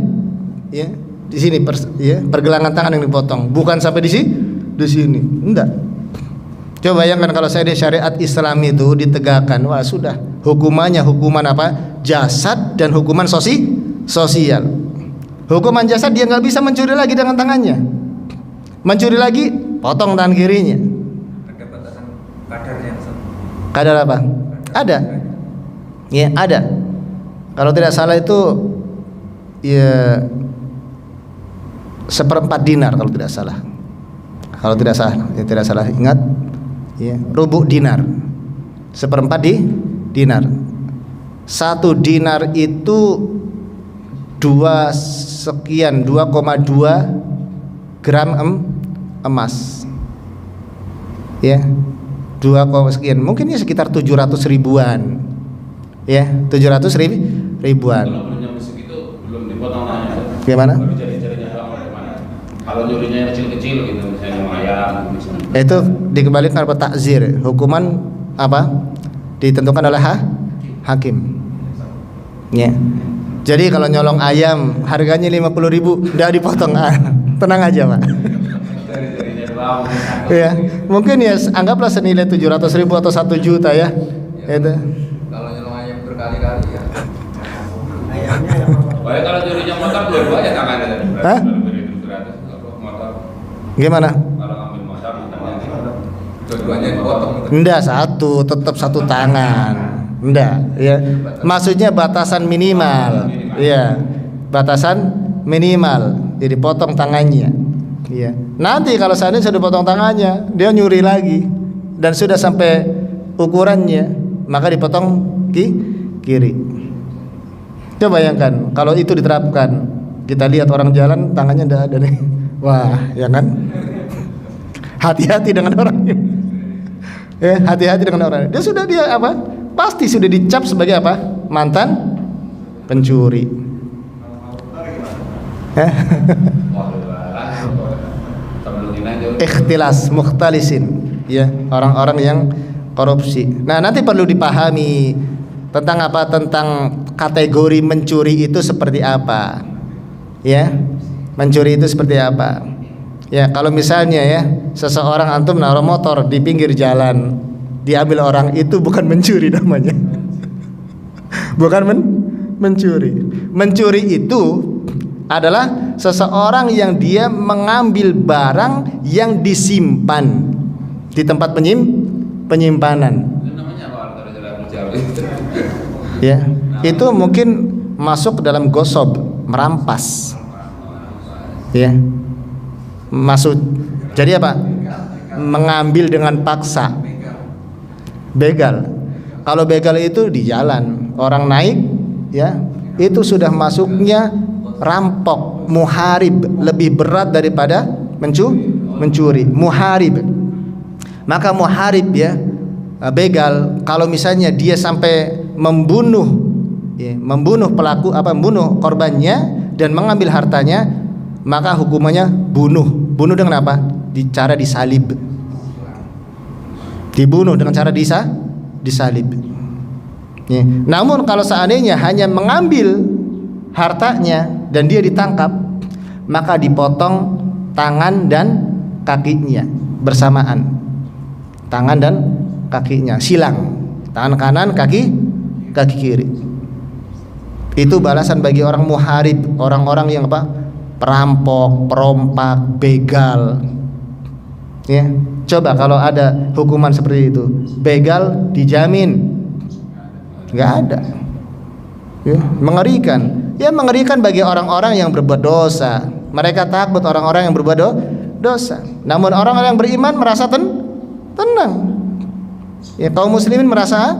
ya, di sini, pergelangan tangan yang dipotong, bukan sampai di sini, enggak. Coba bayangkan kalau saya di syariat Islam itu ditegakkan, wah sudah, hukumannya hukuman apa? Jasad dan hukuman sosial. Hukuman jasad dia nggak bisa mencuri lagi dengan tangannya, mencuri lagi potong tangan kirinya. Ada batasan kadarnya. Kadar apa? Ada, ya ada. Kalau tidak salah itu ya 1/4 dinar kalau tidak salah. Kalau tidak salah ingat. Ya, rubuh dinar, 1/4 dinar. 1 dinar itu 2,2 gram emas. Ya, 2, sekian. Mungkin ya sekitar 700 ribuan. Ya, 700 ribuan. Kalau belum nyampe segitu belum dipotong tangannya. Gimana? Baru jari-jarinya gimana? Kalau nyurinya yang kecil-kecil gitu, misalnya ayam gitu. Itu dikembalikan kepada takzir. Hukuman apa? Ditentukan oleh hakim. Ya. Jadi kalau nyolong ayam harganya 50.000, enggak dipotong. Tenang aja, Pak. Ya, mungkin ya anggaplah senilai 700.000 atau 1 juta ya. Itu. Kalau nyolong ayam berkali-kali ya. Baik kalau nyurinya motor dua aja tangannya. Hah? Motor. Gimana? Kalau ngambil motor tangannya. Dua-duanya dipotong. Enggak, tetap satu tangan. Enggak, ya. Maksudnya batasan minimal. Iya. Batasan minimal. Jadi potong tangannya. Iya. Nanti kalau seandainya sudah potong tangannya, dia nyuri lagi dan sudah sampai ukurannya, maka dipotong kiri. Coba bayangkan kalau itu diterapkan. Kita lihat orang jalan tangannya enggak ada nih. Wah, ya kan? Hati-hati dengan orangnya. Hati-hati dengan orang. Dia apa? Pasti sudah dicap sebagai apa? Mantan pencuri. Ikhtilas mukhtalisin, ya, orang-orang yang korupsi. Nah, nanti perlu dipahami tentang apa? Tentang kategori mencuri itu seperti apa. Ya. Mencuri itu seperti apa? Ya, kalau misalnya ya, seseorang antum naruh motor di pinggir jalan, diambil orang, itu bukan mencuri namanya. Bukan mencuri. Mencuri itu adalah seseorang yang dia mengambil barang yang disimpan di tempat penyimpanan. Itu namanya apa? Ya, itu mungkin masuk ke dalam gosob, merampas. Ya. Maksud jadi apa? Mengambil dengan paksa. Begal. Kalau begal itu di jalan, orang naik, ya, itu sudah masuknya rampok, muharib, lebih berat daripada mencuri. Muharib. Maka muharib ya, begal, kalau misalnya dia sampai membunuh pelaku, membunuh korbannya dan mengambil hartanya, maka hukumannya bunuh. Bunuh dengan apa? Cara disalib. Dibunuh dengan cara disalib. Ya. Namun kalau seandainya hanya mengambil hartanya dan dia ditangkap, maka dipotong tangan dan kakinya bersamaan. Tangan dan kakinya silang. Tangan kanan, kaki kiri. Itu balasan bagi orang muharib, orang-orang yang apa? Perampok, perompak, begal. Ya, coba kalau ada hukuman seperti itu, begal dijamin nggak ada. Ya, mengerikan. Ya, mengerikan bagi orang-orang yang berbuat dosa. Mereka takut orang-orang yang berbuat dosa. Namun orang-orang yang beriman merasa tenang. Ya, kaum muslimin merasa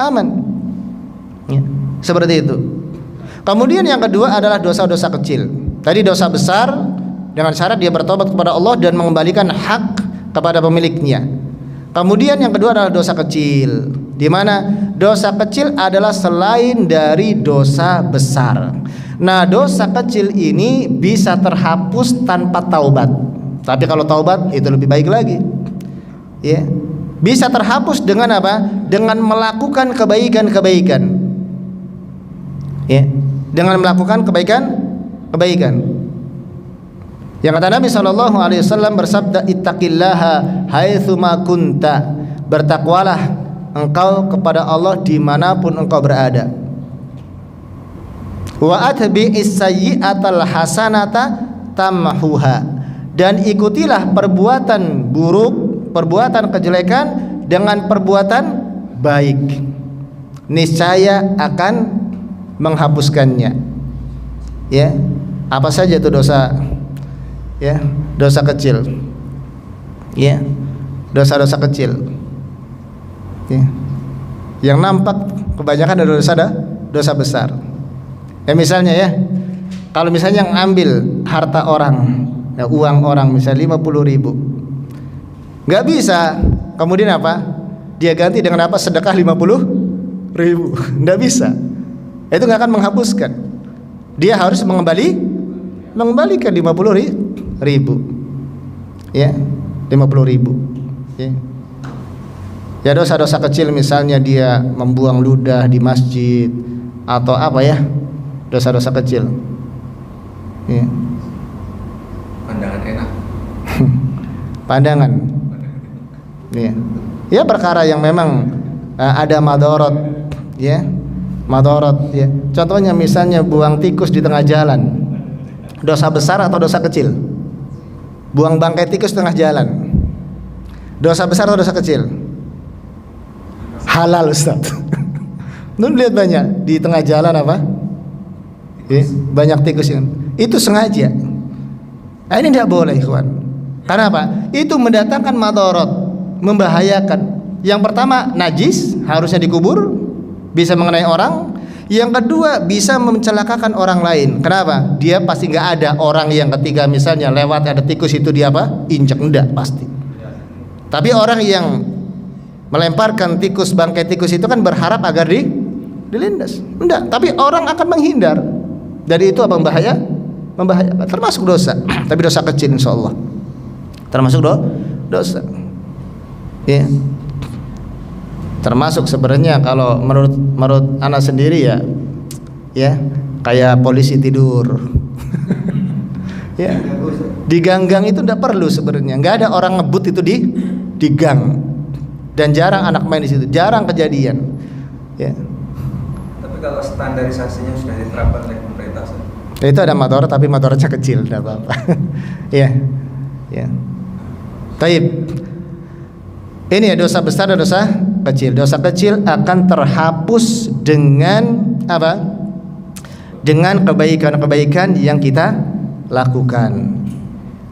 aman. Ya, seperti itu. Kemudian yang kedua adalah dosa-dosa kecil. Tadi dosa besar dengan syarat dia bertobat kepada Allah dan mengembalikan hak kepada pemiliknya. Kemudian yang kedua adalah dosa kecil, di mana dosa kecil adalah selain dari dosa besar. Nah, dosa kecil ini bisa terhapus tanpa taubat. Tapi kalau taubat itu lebih baik lagi. Ya. Bisa terhapus dengan apa? Dengan melakukan kebaikan-kebaikan. Ya. Dengan melakukan kebaikan. Yang kata Nabi SAW bersabda, ittaqillaha haitsuma kunta, bertakwalah engkau kepada Allah dimanapun engkau berada. Wa atbi'is sayyi'atal hasanata tamhuha, dan ikutilah perbuatan buruk, perbuatan kejelekan dengan perbuatan baik, niscaya akan menghapuskannya. Ya, apa saja itu dosa? Ya, dosa kecil. Ya, dosa-dosa kecil. Ya. Yang nampak kebanyakan adalah dosa besar. Ya, misalnya ya, kalau misalnya ngambil harta orang, ya, uang orang misalnya 50.000, nggak bisa. Kemudian apa? Dia ganti dengan apa? Sedekah 50.000. Nggak bisa. Itu nggak akan menghapuskan. Dia harus mengembalikan 50.000. Ya, 50.000. Ya. Ya, dosa-dosa kecil misalnya dia membuang ludah di masjid atau apa ya, dosa-dosa kecil. Ya. Pandangan enak. Pandangan. Ya. Ya, perkara yang memang ada madorot, ya, madorot. Ya. Contohnya misalnya buang tikus di tengah jalan, dosa besar atau dosa kecil? Buang bangkai tikus di tengah jalan, dosa besar atau dosa kecil? Halal, Ustaz. Nun lihat banyak di tengah jalan apa? Ya, banyak tikus yang itu sengaja. Nah, ini tidak boleh, ikhwan. Karena apa? Itu mendatangkan madorot, membahayakan. Yang pertama, najis, harusnya dikubur, bisa mengenai orang. Yang kedua, bisa mencelakakan orang lain. Kenapa? Dia pasti nggak ada orang yang ketika misalnya lewat ada tikus itu dia apa? Injak, enggak pasti. Tapi orang yang melemparkan tikus, bangkai tikus itu kan berharap agar dilindas. Enggak, tapi orang akan menghindar. Dari itu apa? Membahayakan. Termasuk dosa. Tapi dosa kecil insyaallah. Termasuk dosa. Ya. Termasuk sebenarnya kalau menurut anak sendiri ya kayak polisi tidur. Ya. Di gang-gang itu tidak perlu sebenarnya. Nggak ada orang ngebut itu di gang. Dan jarang anak main di situ, jarang kejadian. Ya. Tapi kalau standarisasinya sudah diterapkan oleh pemerintah, itu ada motor tapi motornya kecil, tidak apa-apa. Ya. Ya. Taib. Ini ya dosa besar dan dosa kecil. Dosa kecil akan terhapus dengan apa? Dengan kebaikan-kebaikan yang kita lakukan.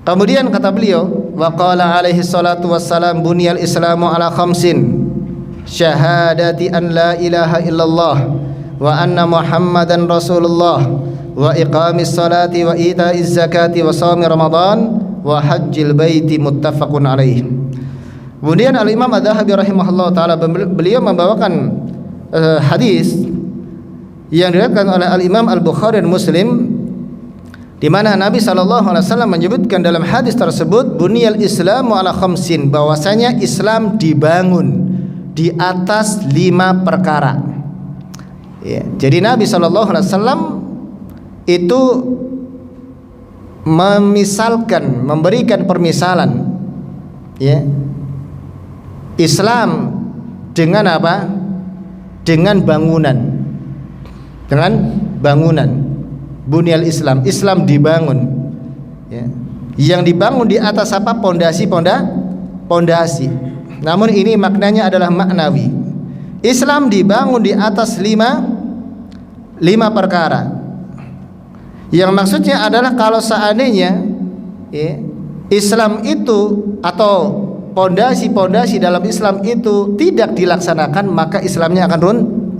Kemudian kata beliau, wa qala alaihi salatu wassalam, bunyal islamu ala khamsin, syahadati an la ilaha illallah wa anna muhammadan rasulullah wa iqamis salati wa ita'iz zakati wa shaumi ramadan wa hajjil baiti, muttafaqun alaih. Kemudian Al-Imam Adz-Dzahabi rahimahullah ta'ala, beliau membawakan hadis yang diriwayatkan oleh Al-Imam Al-Bukhari dan Muslim di mana Nabi SAW menyebutkan dalam hadis tersebut, buniyal Islamu ala khamsin, bahwasanya Islam dibangun di atas 5 perkara. Ya, jadi Nabi SAW itu memberikan permisalan, ya, Islam dengan apa? Dengan bangunan. Dengan bangunan. Bunyal Islam, Islam dibangun, ya. Yang dibangun di atas apa? Pondasi. Namun ini maknanya adalah maknawi. Islam dibangun di atas 5 perkara. Yang maksudnya adalah kalau seandainya, ya, Islam itu atau pondasi-pondasi dalam Islam itu tidak dilaksanakan, maka Islamnya akan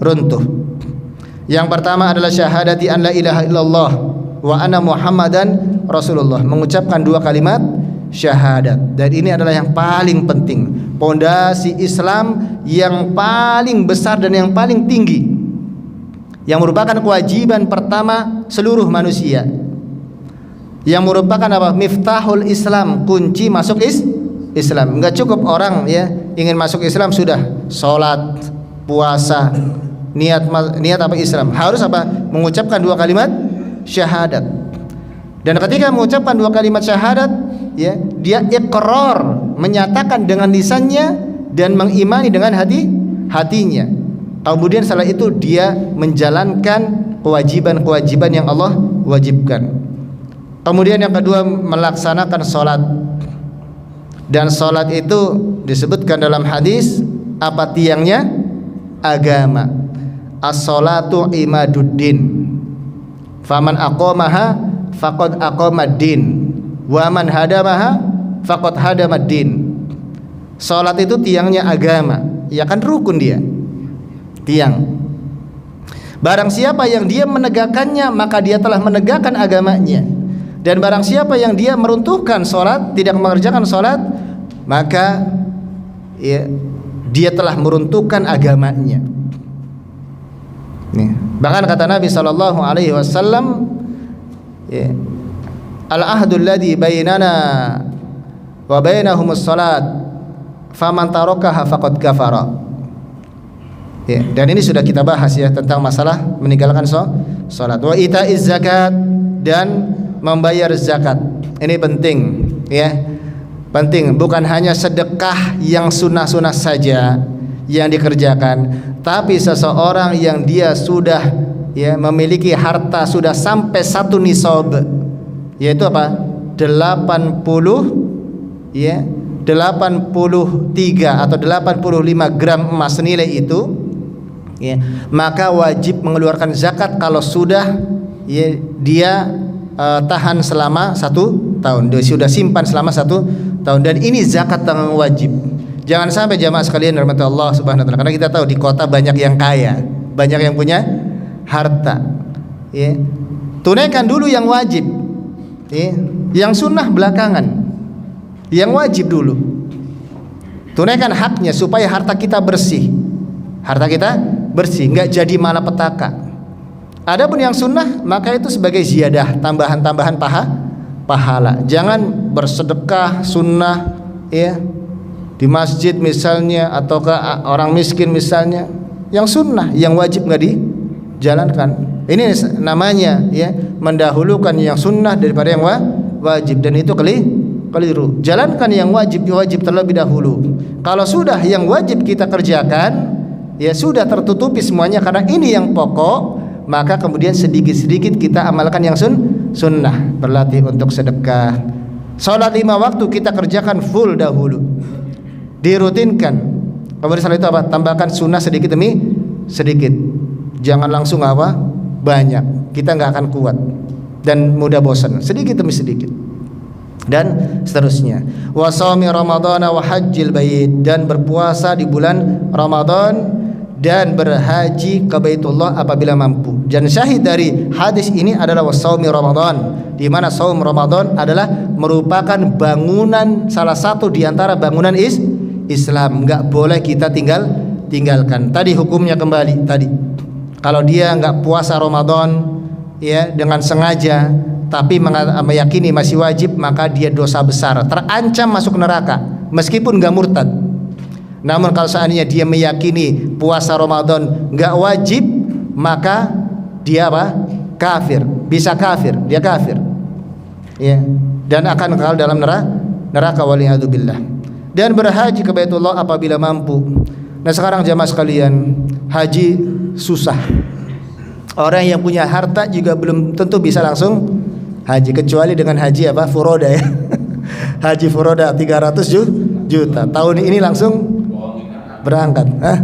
runtuh. Yang pertama adalah syahadati an la ilaha illallah wa anna Muhammadan Rasulullah, mengucapkan 2 kalimat syahadat. Dan ini adalah yang paling penting, pondasi Islam yang paling besar dan yang paling tinggi, yang merupakan kewajiban pertama seluruh manusia, yang merupakan apa? Miftahul Islam, kunci masuk Islam. Enggak cukup orang, ya, ingin masuk Islam sudah salat, puasa, niat apa Islam, harus apa? Mengucapkan 2 kalimat syahadat. Dan ketika mengucapkan 2 kalimat syahadat, ya, dia iqrar, menyatakan dengan lisannya dan mengimani dengan hatinya. Kemudian setelah itu dia menjalankan kewajiban-kewajiban yang Allah wajibkan. Kemudian yang kedua, melaksanakan salat. Dan salat itu disebutkan dalam hadis apa tiangnya? Agama. As-salatu imaduddin, faman aqamaha faqad aqamaddin, wa man hadamaha faqad hadamaddin. Salat itu tiangnya agama, ya kan, rukun dia, tiang. Barang siapa yang dia menegakkannya, maka dia telah menegakkan agamanya. Dan barang siapa yang dia meruntuhkan salat, tidak mengerjakan salat, maka, ya, dia telah meruntuhkan agamanya. Nih, bahkan kata Nabi sallallahu alaihi wasallam, ya, al-ahdul ladzi bainana wa bainahumus salat faman tarakaha faqad kafara. Ya, dan ini sudah kita bahas, ya, tentang masalah meninggalkan salat. Wa itaiz zakat, dan membayar zakat. Ini penting, ya. Penting, bukan hanya sedekah yang sunnah-sunnah saja yang dikerjakan, tapi seseorang yang dia sudah, ya, memiliki harta sudah sampai 1 nisab, yaitu apa? 83 atau 85 gram emas senilai itu, ya, maka wajib mengeluarkan zakat kalau sudah, ya, dia tahan selama 1 tahun, dia sudah simpan selama 1 tahun. Dan ini zakat yang wajib. Jangan sampai jamaah sekalian rahmat Allah Subhanahu wa taala, karena kita tahu di kota banyak yang kaya, banyak yang punya harta, ya. Tunaikan dulu yang wajib, ya. Yang sunnah belakangan, yang wajib dulu. Tunaikan haknya supaya harta kita bersih, nggak jadi malapetaka. Adapun yang sunnah, maka itu sebagai ziyadah, tambahan-tambahan pahala. Jangan bersedekah sunnah, ya, di masjid misalnya, atau ke orang miskin misalnya, yang sunnah, yang wajib nggak dijalankan. Ini namanya, ya, mendahulukan yang sunnah daripada yang wajib, dan itu keliru. Jalankan yang wajib terlebih dahulu. Kalau sudah yang wajib kita kerjakan, ya sudah tertutupi semuanya, karena ini yang pokok, maka kemudian sedikit-sedikit kita amalkan yang sunnah. Berlatih untuk sedekah, salat 5 waktu kita kerjakan full dahulu, dirutinkan. Kemudian setelah itu apa? Tambahkan sunnah sedikit demi sedikit. Jangan langsung apa? Banyak. Kita nggak akan kuat dan mudah bosan. Sedikit demi sedikit. Dan seterusnya. Wa shaumi ramadhana wa hajjil bait, dan berpuasa di bulan Ramadan dan berhaji ke Baitullah apabila mampu. Dan syahid dari hadis ini adalah wa shaumi Ramadan, di mana shaum Ramadan adalah merupakan bangunan, salah satu di antara bangunan Islam, nggak boleh kita tinggalkan. Tadi hukumnya kembali tadi, kalau dia nggak puasa Ramadan, ya, dengan sengaja, tapi meyakini masih wajib, maka dia dosa besar, terancam masuk neraka meskipun gak murtad. Namun kalau seandainya dia meyakini puasa Ramadan gak wajib, maka dia apa? Kafir, bisa kafir, dia kafir, ya, dan akan kekal dalam neraka waliyadzubillah. Dan berhaji ke Baitullah apabila mampu. Nah sekarang jamaah sekalian, haji susah. Orang yang punya harta juga belum tentu bisa langsung haji, kecuali dengan haji apa? Furoda ya. Haji furoda 300 juta. Tahun ini langsung berangkat. Hah?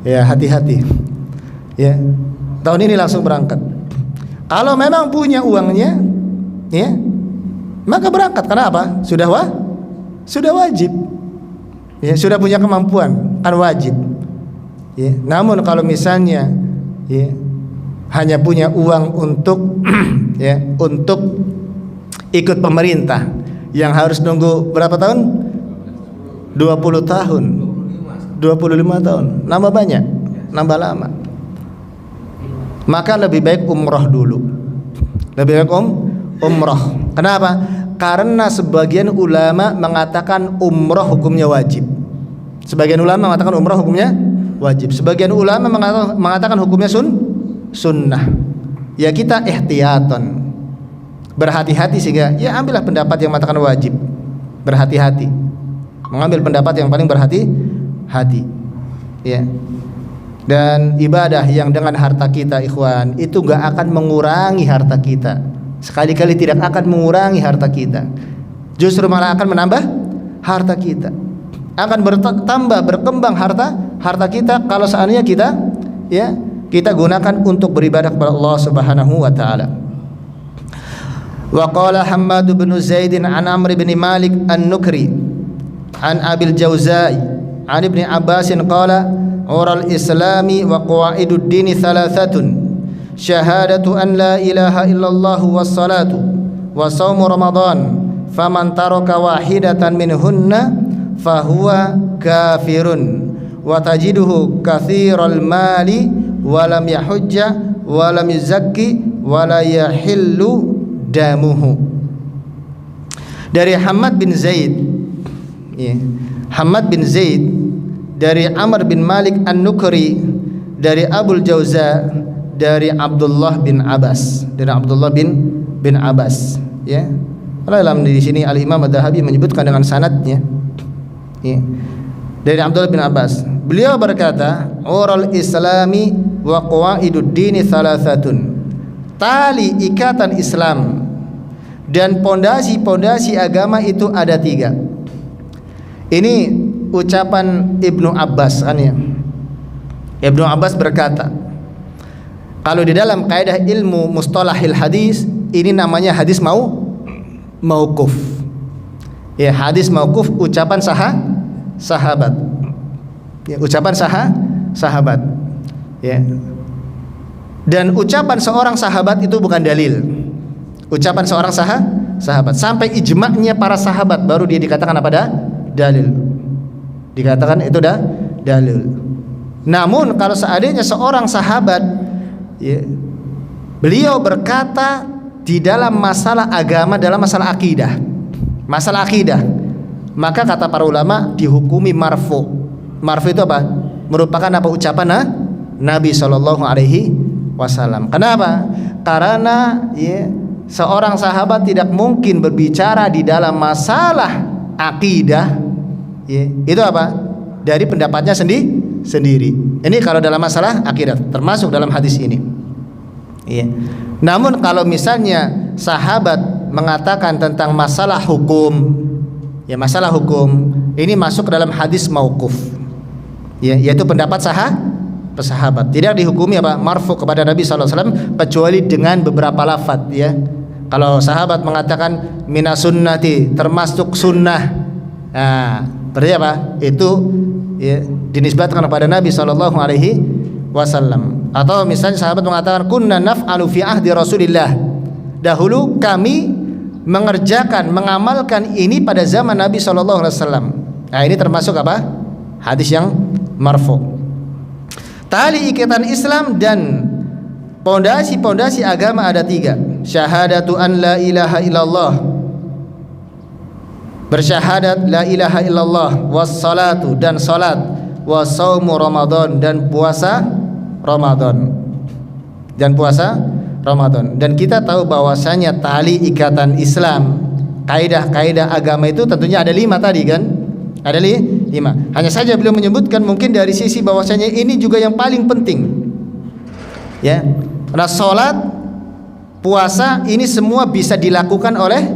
Ya, hati-hati. Ya. Tahun ini langsung berangkat. Kalau memang punya uangnya, ya, maka berangkat. Kenapa? Sudah wajib. Ya, sudah punya kemampuan, kan wajib. Ya. Namun kalau misalnya, ya, hanya punya uang untuk ya, untuk ikut pemerintah yang harus nunggu berapa tahun? 20 tahun. 25 tahun. Nambah banyak, nambah lama. Maka lebih baik umroh dulu. Lebih baik umroh. Kenapa? Karena sebagian ulama mengatakan umroh hukumnya wajib. Sebagian ulama mengatakan umroh hukumnya wajib. Sebagian ulama mengatakan hukumnya sunnah. Ya kita ihtiyaton, berhati-hati, sehingga ya ambillah pendapat yang mengatakan wajib. Berhati-hati, mengambil pendapat yang paling berhati-hati, ya. Dan ibadah yang dengan harta kita, ikhwan, itu gak akan mengurangi harta kita. Sekali-kali tidak akan mengurangi harta kita, justru malah akan menambah harta kita. Akan bertambah, berkembang harta kita kalau seandainya kita, ya, kita gunakan untuk beribadah kepada Allah Subhanahu wa taala. Wa qala Hammad bin Zaid an Amr bin Malik an-Nukri an Abil Jauzai an Ibnu Abbas qala ural islami wa qawaidud dini thalathatun syahadatu an la ilaha illallah was salatu wa shaumu ramadan faman taraka wahidatan minhunna fahuwa kafirun wa tajiduhu katsiral mali wa lam yahujja wa lam yuzakki wa la yahillu damuhu. Dari Hammad bin Zaid, ya. Hammad bin Zaid dari Amr bin Malik an-Nukri, dari Abul Jauza, dari Abdullah bin Abbas, dari Abdullah bin Abbas, ya. Dalam di sini Al Imam Ad-Dahabi menyebutkan dengan sanadnya, ya. Dari Abdullah bin Abbas, beliau berkata, "Ural Islami wa qawaidud dini thalathatun." Tali ikatan Islam dan pondasi-pondasi agama itu ada 3. Ini ucapan Ibnu Abbas, kan ya. Ibnu Abbas berkata, kalau di dalam kaidah ilmu mustalahil hadis, ini namanya hadis mauquf. Ya, hadis mauquf ucapan sahabat. Ya, ucapan sahabat. Ya. Dan ucapan seorang sahabat itu bukan dalil. Ucapan seorang sahabat sampai ijma'nya para sahabat baru dia dikatakan apa? Dalil. Dikatakan itu dalil. Namun kalau seandainya seorang sahabat, ya, beliau berkata di dalam masalah agama, dalam masalah akidah, maka kata para ulama dihukumi marfu. Marfu itu apa? Merupakan apa? Ucapan Nabi SAW. Kenapa? Karena, ya, seorang sahabat tidak mungkin berbicara di dalam masalah akidah, ya, itu apa? Dari pendapatnya sendiri. Ini kalau dalam masalah akidah, termasuk dalam hadis ini, ya. Namun kalau misalnya sahabat mengatakan tentang masalah hukum, ya, masalah hukum ini masuk dalam hadis mauquf, ya, yaitu pendapat sahabat, tidak dihukumi apa? Marfu kepada Nabi SAW, kecuali dengan beberapa lafaz, ya. Kalau sahabat mengatakan minas sunnati, termasuk sunnah, nah, berarti apa? Itu, ya, dinisbatkan kepada Nabi SAW. Atau misalnya sahabat mengatakan kunna naf'alu fi ahdi Rasulillah, dahulu kami mengerjakan, mengamalkan ini pada zaman Nabi SAW. Nah, ini termasuk apa? Hadis yang marfu. Tali ikatan Islam dan pondasi-pondasi agama ada 3. syahadatu an la ilaha illallah, bersyahadat la ilaha illallah, wassalatu dan salat, wasaumu Ramadan dan puasa Ramadan, dan kita tahu bahwasanya tali ikatan Islam, kaidah-kaidah agama itu tentunya ada 5 tadi kan, ada 5. Hanya saja beliau menyebutkan mungkin dari sisi bahwasanya ini juga yang paling penting, ya. Karena salat, puasa ini semua bisa dilakukan oleh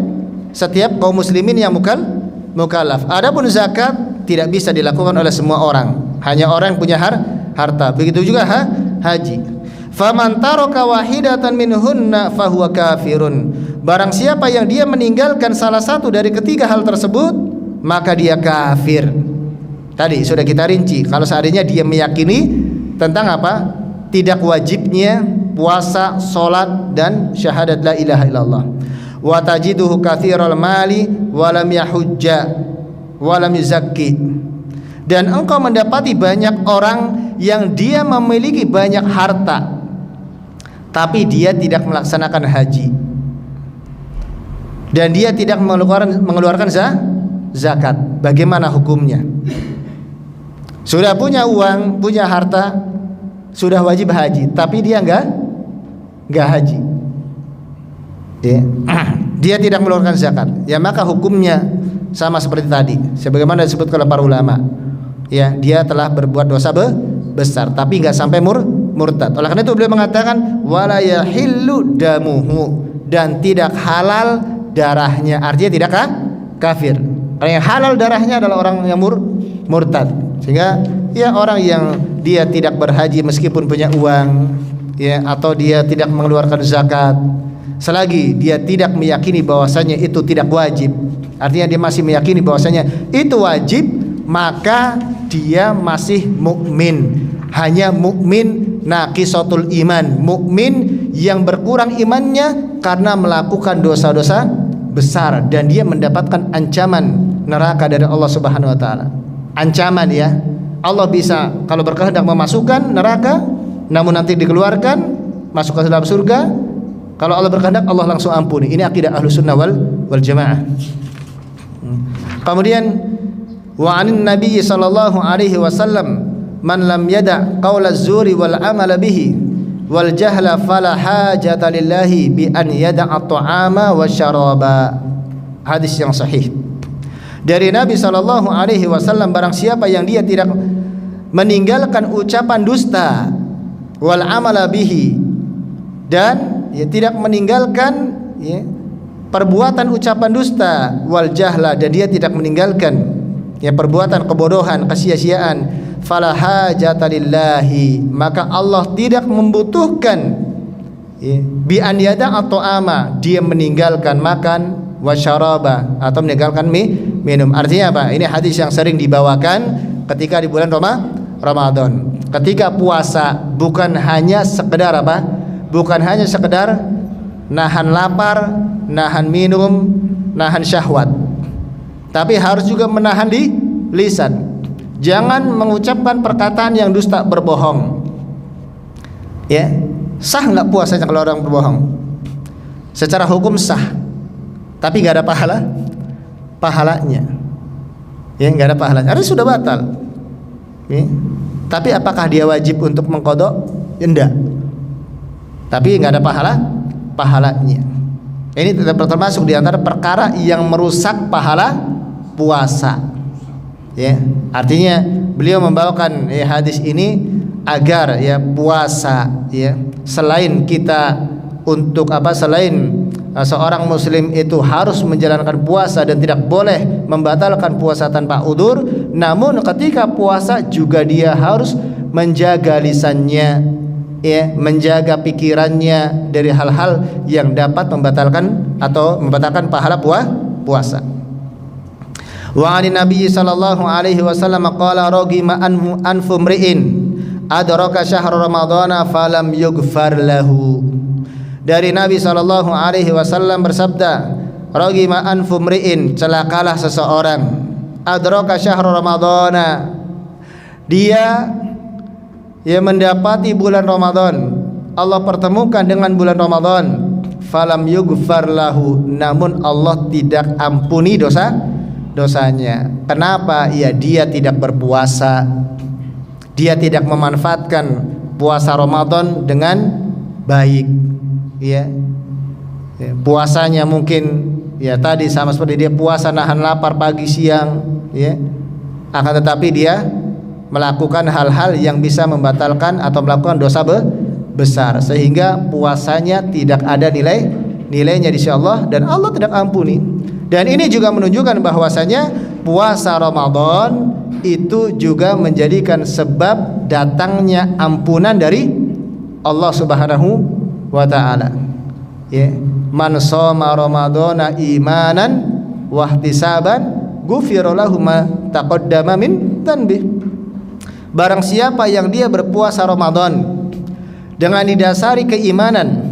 setiap kaum muslimin yang mukallaf. Adapun zakat tidak bisa dilakukan oleh semua orang, hanya orang yang punya harta. Begitu juga haji. Faman taraka wahidatan minhunna fahuwa kafirun. Barang siapa yang dia meninggalkan salah satu dari ketiga hal tersebut, maka dia kafir. Tadi sudah kita rinci, kalau seandainya dia meyakini tentang apa? Tidak wajibnya puasa, salat dan syahadat la ilaha illallah. Wa tajiduhu katsiral mali wa lam yahujja wa lam yuzakki. Dan engkau mendapati banyak orang yang dia memiliki banyak harta, tapi dia tidak melaksanakan haji, dan dia tidak mengeluarkan zakat. Bagaimana hukumnya? Sudah punya uang, punya harta, sudah wajib haji, tapi dia enggak haji, ya. Dia tidak mengeluarkan zakat, ya maka hukumnya sama seperti tadi, sebagaimana disebutkan oleh para ulama, ya, dia telah berbuat dosa besar, tapi enggak sampai murtad. Oleh karena itu beliau mengatakan wala yahillu damuhu, dan tidak halal darahnya, artinya tidak kafir. Orang yang halal darahnya adalah orang yang murtad. Sehingga ya orang yang dia tidak berhaji meskipun punya uang, ya, atau dia tidak mengeluarkan zakat, selagi dia tidak meyakini bahwasanya itu tidak wajib, artinya dia masih meyakini bahwasanya itu wajib, maka dia masih mukmin. Hanya mukmin naqisatul iman, mukmin yang berkurang imannya karena melakukan dosa-dosa besar, dan dia mendapatkan ancaman neraka dari Allah Subhanahu wa taala. Ancaman, ya. Allah bisa kalau berkehendak memasukkan neraka, namun nanti dikeluarkan masuk ke dalam surga. Kalau Allah berkehendak, Allah langsung ampuni. Ini akidah Ahlussunnah wal Jamaah. Kemudian wa anin Nabi sallallahu alaihi wasallam man lam yada' qaula zuri wal amala bihi wal jahla fala hajata lillahi bi an yada'a ta'ama wa syaraba. Hadis yang sahih dari Nabi sallallahu alaihi wasallam, barang siapa yang dia tidak meninggalkan ucapan dusta, wal amala bihi, dan ya tidak meninggalkan, ya, perbuatan ucapan dusta, wal jahla, dan dia tidak meninggalkan, ya, perbuatan kebodohan, kesia-siaan, fala hajata lillahi, maka Allah tidak membutuhkan, ya, bi an yada'a ta'ama, dia meninggalkan makan, wasyaraba, atau meninggalkan minum. Artinya apa? Ini hadis yang sering dibawakan ketika di bulan Ramadan. Ketika puasa bukan hanya sekedar apa? Bukan hanya sekedar nahan lapar, nahan minum, nahan syahwat, tapi harus juga menahan di lisan. Jangan mengucapkan perkataan yang dusta, berbohong. Ya, sah nggak puasanya kalau orang berbohong? Secara hukum sah, tapi nggak ada pahalanya. Ya, nggak ada pahalanya. Artinya sudah batal. Ya. Tapi apakah dia wajib untuk mengqadha? Enggak. Tapi nggak ada pahalanya. Ini termasuk di antara perkara yang merusak pahala puasa. Ya, artinya beliau membawakan, ya, hadis ini agar, ya, puasa, ya, selain kita untuk apa? Selain seorang muslim itu harus menjalankan puasa dan tidak boleh membatalkan puasa tanpa udzur, namun ketika puasa juga dia harus menjaga lisannya, ya, menjaga pikirannya dari hal-hal yang dapat membatalkan pahala puasa. Wa 'ani Nabi sallallahu alaihi wasallam qala ragima anfu mri'in adraka syahr ramadhana falam yughfar lahu. Dari Nabi sallallahu alaihi wasallam bersabda, ragima anfu mri'in, celakalah seseorang, adraka syahr ramadhana, dia yang mendapati bulan Ramadan, Allah pertemukan dengan bulan Ramadan, falam yughfar lahu, namun Allah tidak ampuni dosanya. Kenapa? Ya dia tidak berpuasa, dia tidak memanfaatkan puasa Ramadan dengan baik, ya. Puasanya mungkin ya tadi sama seperti dia puasa nahan lapar pagi siang, ya. Akan tetapi dia melakukan hal-hal yang bisa membatalkan atau melakukan dosa besar, sehingga puasanya tidak ada nilainya di sisi Allah dan Allah tidak ampuni. Dan ini juga menunjukkan bahwasanya puasa Ramadan itu juga menjadikan sebab datangnya ampunan dari Allah Subhanahu wa taala. Ya, man shoma ramadhana imanan wa ihtisaban ghufira lahu ma taqaddama min dhanbi. Barang siapa yang dia berpuasa Ramadan dengan didasari keimanan,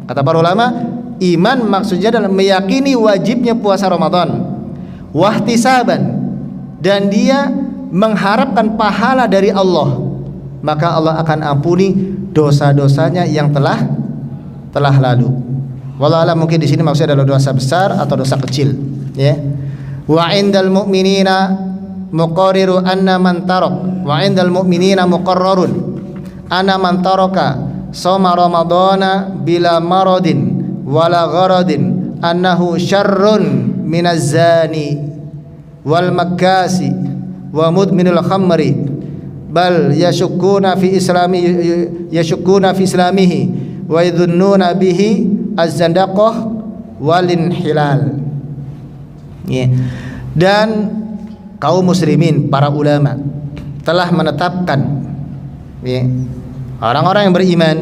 kata para ulama, iman maksudnya adalah meyakini wajibnya puasa Ramadan, wahtisaban, dan dia mengharapkan pahala dari Allah, maka Allah akan ampuni dosa-dosanya yang telah lalu. Wallahu a'lam, mungkin di sini maksudnya adalah dosa besar atau dosa kecil, ya. Wa indal mu'minina muqarriru anna man tarok, wa indal mu'minina muqarrarun anna man taraka shoma ramadhana bila maradin wala gharadin annahu syarrun minaz zani wal makasi wa mudminul khamri bal yashukuna fi islamihi wa yadhunnuna bihi az-zandaqah wal inhilal. Dan kaum muslimin, para ulama telah menetapkan, ya, orang-orang yang beriman,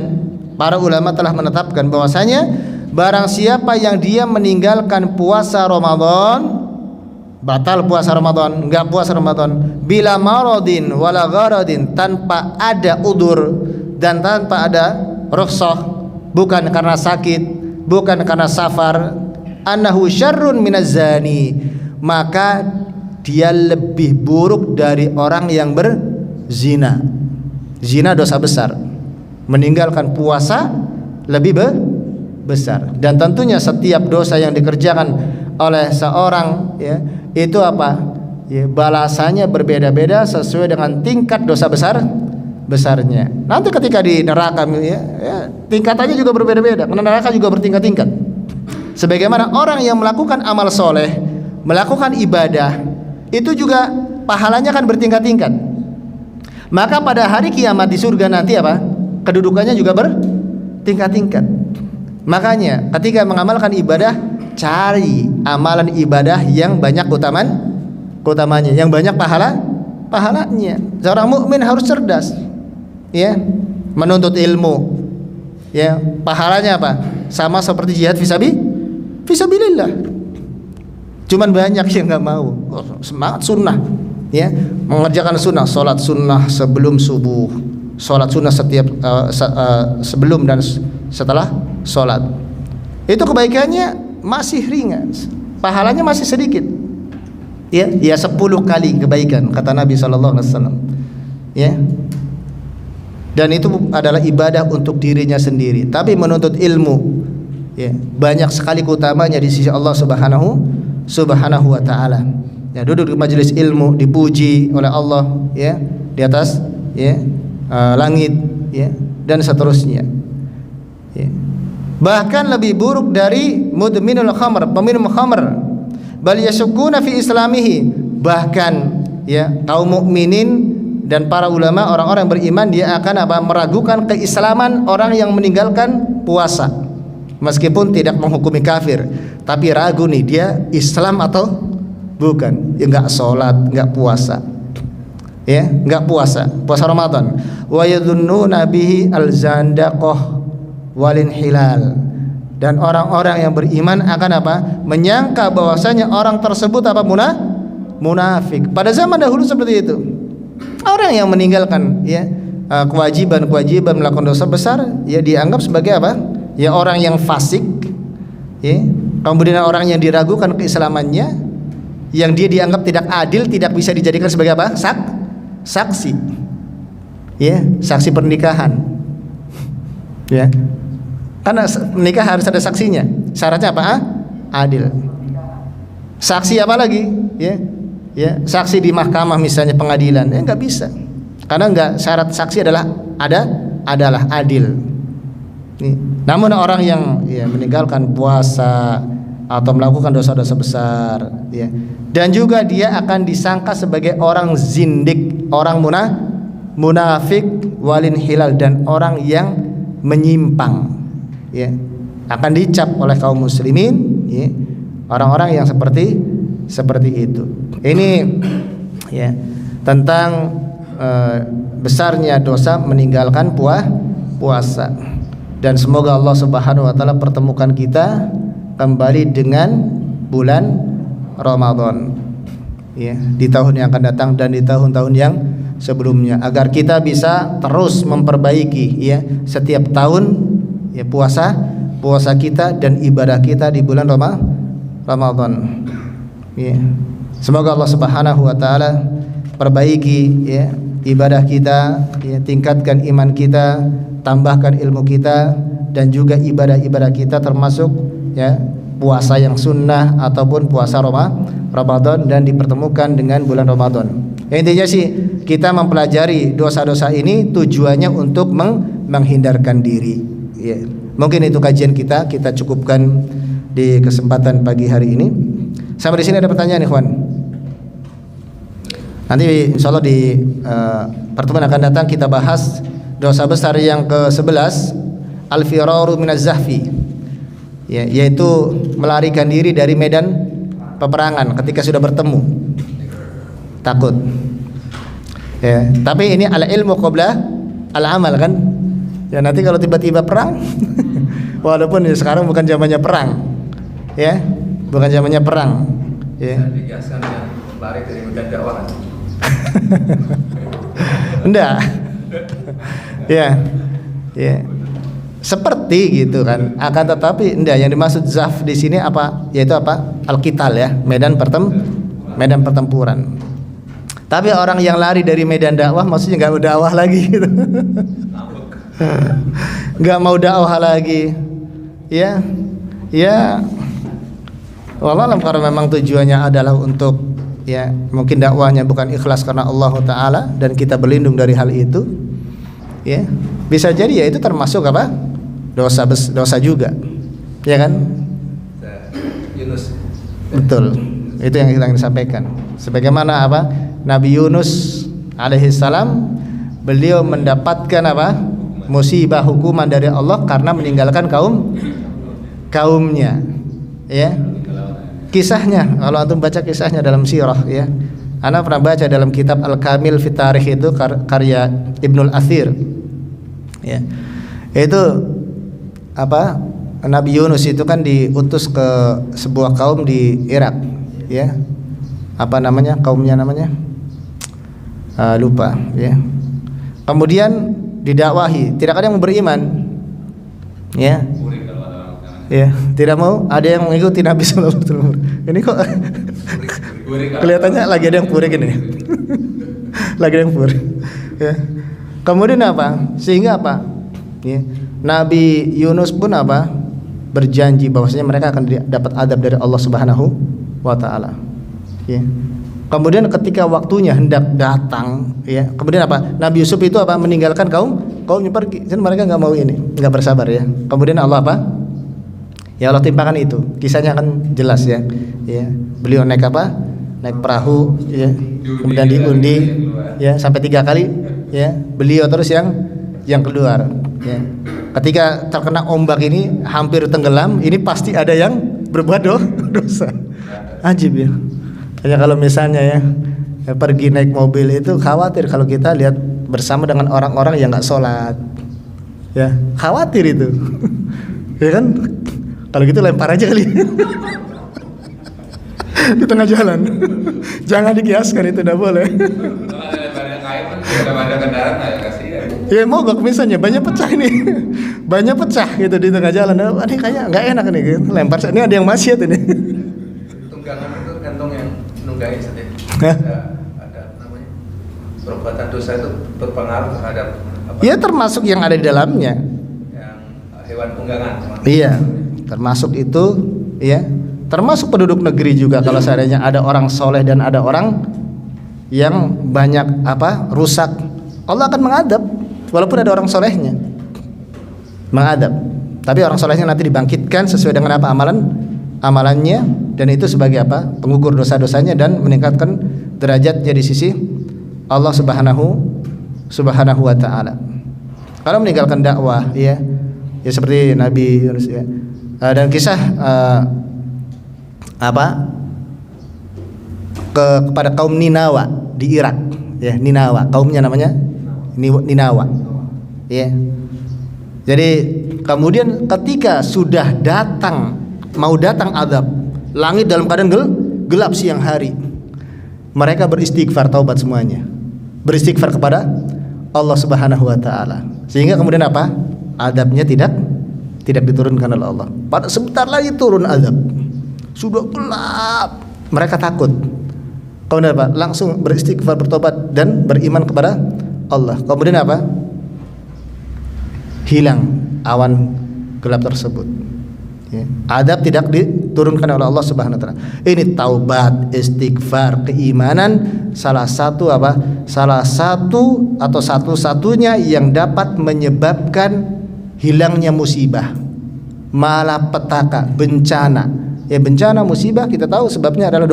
para ulama telah menetapkan bahwasanya barang siapa yang dia meninggalkan puasa Ramadan, batal puasa Ramadan, enggak puasa Ramadan, bila maradin wala gharadin, tanpa ada udur dan tanpa ada rukhsah, bukan karena sakit, bukan karena safar, annahu syarrun minaz zani, maka dia lebih buruk dari orang yang berzina. Zina dosa besar, meninggalkan puasa lebih besar. Dan tentunya setiap dosa yang dikerjakan oleh seorang, ya, itu apa? Ya, balasannya berbeda-beda sesuai dengan tingkat dosa besarnya. Nanti ketika di neraka, ya, tingkatannya juga berbeda-beda. Karena neraka juga bertingkat-tingkat. Sebagaimana orang yang melakukan amal soleh, melakukan ibadah, itu juga pahalanya kan bertingkat-tingkat. Maka pada hari kiamat di surga nanti apa? Kedudukannya juga bertingkat-tingkat. Makanya ketika mengamalkan ibadah, cari amalan ibadah yang banyak keutamanya, yang banyak pahalanya. Seorang mukmin harus cerdas, ya, menuntut ilmu, ya, pahalanya apa? Sama seperti jihad fisabilillah. Cuman banyak yang nggak mau. Semangat sunnah, ya, mengerjakan sunnah, sholat sunnah sebelum subuh, sholat sunnah setiap sebelum dan setelah sholat. Itu kebaikannya masih ringan, pahalanya masih sedikit, ya 10 kali kebaikan kata Nabi SAW, ya. Dan itu adalah ibadah untuk dirinya sendiri. Tapi menuntut ilmu, ya, banyak sekali keutamanya di sisi Allah Subhanahu wa ta'ala. Ya, duduk di majelis ilmu dipuji oleh Allah, ya, di atas, ya, langit, ya, dan seterusnya, ya. Bahkan lebih buruk dari mudminul khamr, peminum khamr. Bal yashukuna fi islamihi, bahkan, ya, kaum mukminin dan para ulama, orang-orang yang beriman, dia akan apa? Meragukan keislaman orang yang meninggalkan puasa. Meskipun tidak menghukumi kafir, tapi ragu nih dia Islam atau bukan. Ya, enggak sholat, enggak puasa, ya, enggak puasa Ramadan. Wa yadhunnuna bihi al-zandaqah walin hilal. Dan orang-orang yang beriman akan apa? Menyangka bahwasanya orang tersebut apa? Munafik. Pada zaman dahulu seperti itu. Orang yang meninggalkan, ya, kewajiban melakukan dosa besar, ya, dianggap sebagai apa? Ya, orang yang fasik, ya. Kemudian orang yang diragukan keislamannya, yang dia dianggap tidak adil, tidak bisa dijadikan sebagai apa? Saksi, ya, saksi pernikahan, ya. Karena menikah harus ada saksinya. Syaratnya apa? Adil. Saksi apa lagi? Ya, saksi di mahkamah misalnya pengadilan, nggak bisa. Karena syarat saksi adalah adil. Nih. Namun orang yang meninggalkan puasa atau melakukan dosa-dosa besar, dan juga dia akan disangka sebagai orang zindik, orang munafik, walin hilal, dan orang yang menyimpang. Akan dicap oleh kaum muslimin, orang-orang yang seperti itu. Ini tentang besarnya dosa meninggalkan puasa. Dan semoga Allah Subhanahu wa taala pertemukan kita kembali dengan bulan Ramadan, di tahun yang akan datang dan di tahun-tahun yang sebelumnya, agar kita bisa terus memperbaiki setiap tahun puasa kita dan ibadah kita di bulan Ramadan. Semoga Allah Subhanahu wa taala perbaiki ibadah kita, tingkatkan iman kita, tambahkan ilmu kita, dan juga ibadah-ibadah kita termasuk puasa yang sunnah ataupun puasa Ramadan, dan dipertemukan dengan bulan Ramadan. Intinya sih kita mempelajari dosa-dosa ini tujuannya untuk menghindarkan diri. Mungkin itu kajian kita cukupkan di kesempatan pagi hari ini. Sampai di sini ada pertanyaan, ikhwan? Nanti insyaallah di pertemuan akan datang kita bahas dosa besar yang ke-11, al-firaru minaz zahfi, yaitu melarikan diri dari medan peperangan ketika sudah bertemu. Takut. Tapi ini al-ilmu qabla al-amal kan? Nanti kalau tiba-tiba perang, walaupun sekarang bukan zamannya perang, bukan zamannya perang. Digaskan yang lari dari medan dakwah. Enggak. Seperti gitu kan. Akan tetapi enggak, yang dimaksud zaf di sini apa? Yaitu apa? Al-qital, medan pertempuran. Tapi orang yang lari dari medan dakwah maksudnya enggak mau dakwah lagi gitu. Enggak mau dakwah lagi. Wallahualam, karena memang tujuannya adalah untuk mungkin dakwahnya bukan ikhlas karena Allah Ta'ala, dan kita berlindung dari hal itu, bisa jadi itu termasuk apa? Dosa juga, kan? Yunus. Betul, itu yang kita ingin sampaikan. Sebagaimana apa? Nabi Yunus alaihissalam, beliau mendapatkan apa? Musibah, hukuman dari Allah karena meninggalkan kaumnya. Kisahnya, kalau antum baca kisahnya dalam sirah, ana pernah baca dalam kitab Al-Kamil fi Tarikh, itu karya Ibnul Athir. Itu apa? Nabi Yunus itu kan diutus ke sebuah kaum di Irak, Apa namanya? Kaumnya namanya? Lupa, Kemudian didakwahi, tidak ada yang mau beriman. Tidak mau, ada yang mengikuti Nabi sallallahu alaihi wasallam. Ini kok kelihatannya lagi ada yang purik ini. Lagi ada yang purik. Kemudian apa? Sehingga apa? Nabi Yunus pun apa? Berjanji bahwasanya mereka akan dapat adab dari Allah Subhanahu wa taala. Kemudian ketika waktunya hendak datang, kemudian apa? Nabi Yusuf itu apa? Meninggalkan kaumnya pergi. Dan mereka enggak mau ini, enggak bersabar Kemudian Allah apa? Allah timpakan itu. Kisahnya akan jelas Beliau naik apa? Naik perahu, kemudian diundi, sampai 3 kali, beliau terus yang keluar. Ketika terkena ombak ini hampir tenggelam, ini pasti ada yang berbuat dosa. Ajib Hanya kalau misalnya pergi naik mobil itu khawatir kalau kita lihat bersama dengan orang-orang yang nggak sholat, khawatir itu, kan? Kalau gitu lempar aja kali di tengah jalan. Jangan dikiaskan, itu tidak boleh. Mogok misalnya banyak pecah ini, banyak pecah gitu di tengah jalan. Ini kayaknya nggak enak nih, gitu. Lempar. Ini ada yang maksiat ini. Tunggangan itu kantong yang nunggain saja. Ada namanya perbuatan dosa itu berpengaruh terhadap apa? Termasuk yang ada di dalamnya. hewan tunggangan. Iya, termasuk itu, ya, termasuk penduduk negeri juga. Kalau seandainya ada orang soleh dan ada orang yang banyak rusak, Allah akan mengadab, walaupun ada orang solehnya, mengadab. Tapi orang solehnya nanti dibangkitkan sesuai dengan amalannya, dan itu sebagai pengukur dosa-dosanya dan meningkatkan derajatnya di sisi Allah Subhanahu wa taala. Kalau meninggalkan dakwah, ya seperti Nabi Yunus, ya. Dan kisah kepada kaum Ninawa di Irak, ya, Ninawa, kaumnya namanya Ninawa, ya. Jadi kemudian ketika sudah mau datang azab, langit dalam keadaan gelap siang hari, mereka beristighfar, taubat semuanya, beristighfar kepada Allah Subhanahu wa taala, sehingga kemudian azabnya tidak diturunkan oleh Allah. Pada sebentar lagi turun azab, sudah gelap, mereka takut. Kemudian langsung beristighfar, bertobat dan beriman kepada Allah. Kemudian hilang awan gelap tersebut, ya. Azab tidak diturunkan oleh Allah Subhanahu wa taala. Ini taubat, istighfar, keimanan, salah satu atau satu-satunya yang dapat menyebabkan hilangnya musibah, malapetaka, bencana. Ya, bencana, musibah kita tahu sebabnya adalah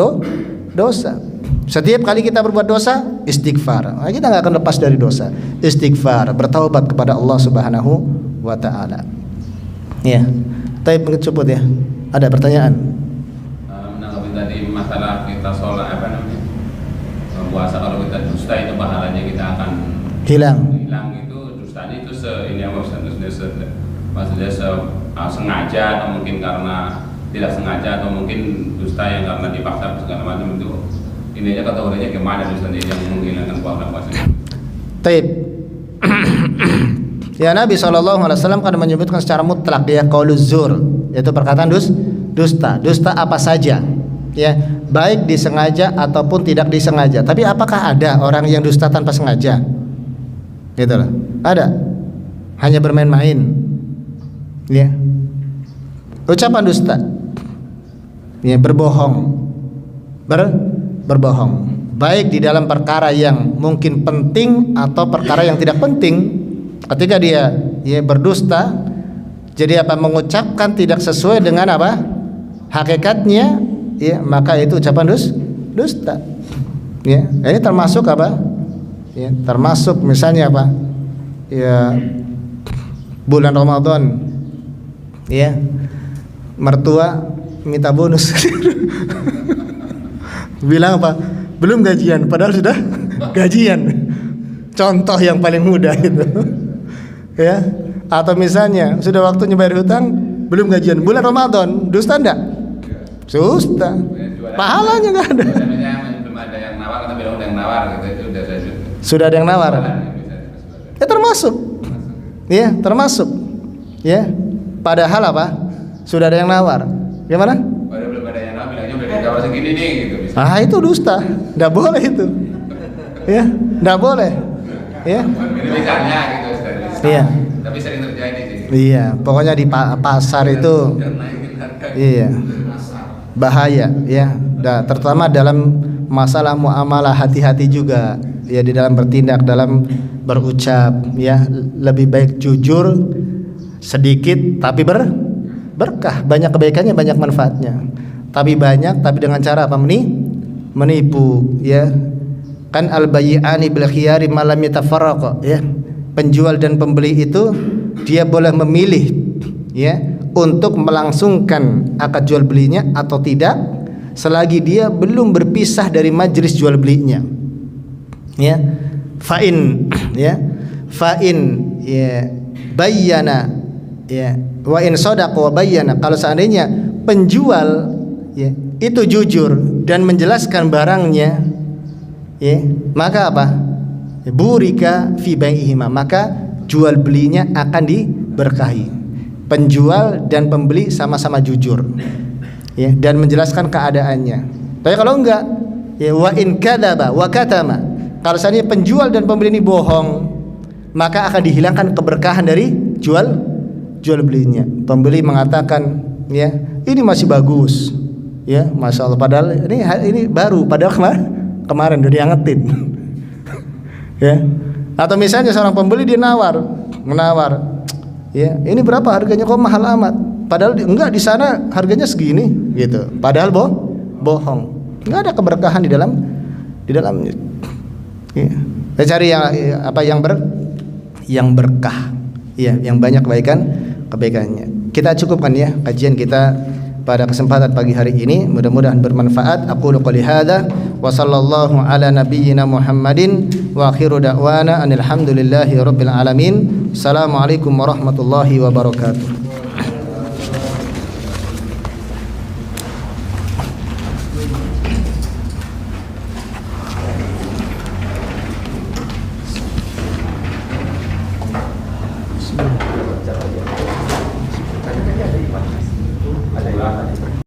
dosa. Setiap kali kita berbuat dosa, istighfar. Kita nggak akan lepas dari dosa. Istighfar, bertaubat kepada Allah Subhanahu wa taala. Ya. Tapi cukup ya. Ada pertanyaan? Menanggapi tadi masalah kita sholat puasa, kalau kita dusta itu pahalanya kita akan hilang itu dustanya itu maksudnya sengaja atau mungkin karena tidak sengaja atau mungkin dusta yang karena dipaksa segala macam itu, ini aja kategorinya gimana dustanya yang menghilangkan puasa? Taib. Ya, Nabi SAW kan menyebutkan secara mutlak, ya, qauluz zur, yaitu perkataan dusta. Dusta apa saja, ya, baik disengaja ataupun tidak disengaja. Tapi apakah ada orang yang dusta tanpa sengaja? Gitu loh. Ada. Hanya bermain-main. Ya. Ucapan dusta. Ya, berbohong. Berbohong. Baik di dalam perkara yang mungkin penting atau perkara yang tidak penting. Ketika dia berdusta, jadi mengucapkan tidak sesuai dengan hakikatnya, ya, maka itu ucapan dusta. Ya, ini termasuk ya, termasuk misalnya ya, bulan Ramadan, ya, mertua minta bonus. Bilang belum gajian, padahal sudah gajian. Contoh yang paling mudah itu. Ya, atau misalnya sudah waktunya bayar hutang, belum gajian, bulan Ramadan, dusta enggak? Dusta. Pahalanya enggak ada. Belum ada yang nawar, tapi ada yang nawar gitu, itu sudah ada yang nawar. Ya, termasuk. Ya, termasuk. Ya. Padahal sudah ada yang nawar. Gimana? Belum ada yang nawar, bilangnya udah ditawar segini nih gitu. Itu dusta. Enggak boleh itu. Ya, enggak boleh. Ya. Ini misalnya gitu. Iya. Tapi sering terjadi sih. Iya, pokoknya di pasar itu. Iya. Bahaya, ya. Terutama dalam masalah muamalah, hati-hati juga, ya, di dalam bertindak, dalam berucap, ya. Lebih baik jujur sedikit tapi berkah, banyak kebaikannya, banyak manfaatnya. Tapi dengan cara menipu, ya. Kan al-bay'ani bil khiyari ma lam yatafarraqa, ya. Penjual dan pembeli itu dia boleh memilih, ya, untuk melangsungkan akad jual belinya atau tidak selagi dia belum berpisah dari majelis jual belinya. Ya. Fa'in ya bayyana, ya, wa in sadaqa wa bayyana. Kalau seandainya penjual, ya, itu jujur dan menjelaskan barangnya, ya, maka burika fi bai'ihima, maka jual belinya akan diberkahi. Penjual dan pembeli sama-sama jujur, ya, dan menjelaskan keadaannya. Tapi kalau enggak, ya, wa in kadzaba wa katama, kalau seandainya penjual dan pembeli ini bohong, maka akan dihilangkan keberkahan dari jual jual belinya. Pembeli mengatakan, ya, ini masih bagus, ya, masya Allah. Padahal ini baru, padahal kemarin udah diangetin, ya. Atau misalnya seorang pembeli dia menawar, ya, ini berapa harganya, kok mahal amat? Padahal enggak, di sana harganya segini, gitu. Padahal bohong, enggak ada keberkahan di dalamnya. Ya. Kita cari yang berkah, ya, yang banyak kebaikannya. Kita cukupkan ya kajian kita pada kesempatan pagi hari ini, mudah-mudahan bermanfaat. Aqulu qouli hadza wa sallallahu ala nabiyyina Muhammadin wa akhiru da'wana anil hamdulillahi rabbil alamin. Assalamualaikum warahmatullahi wabarakatuh.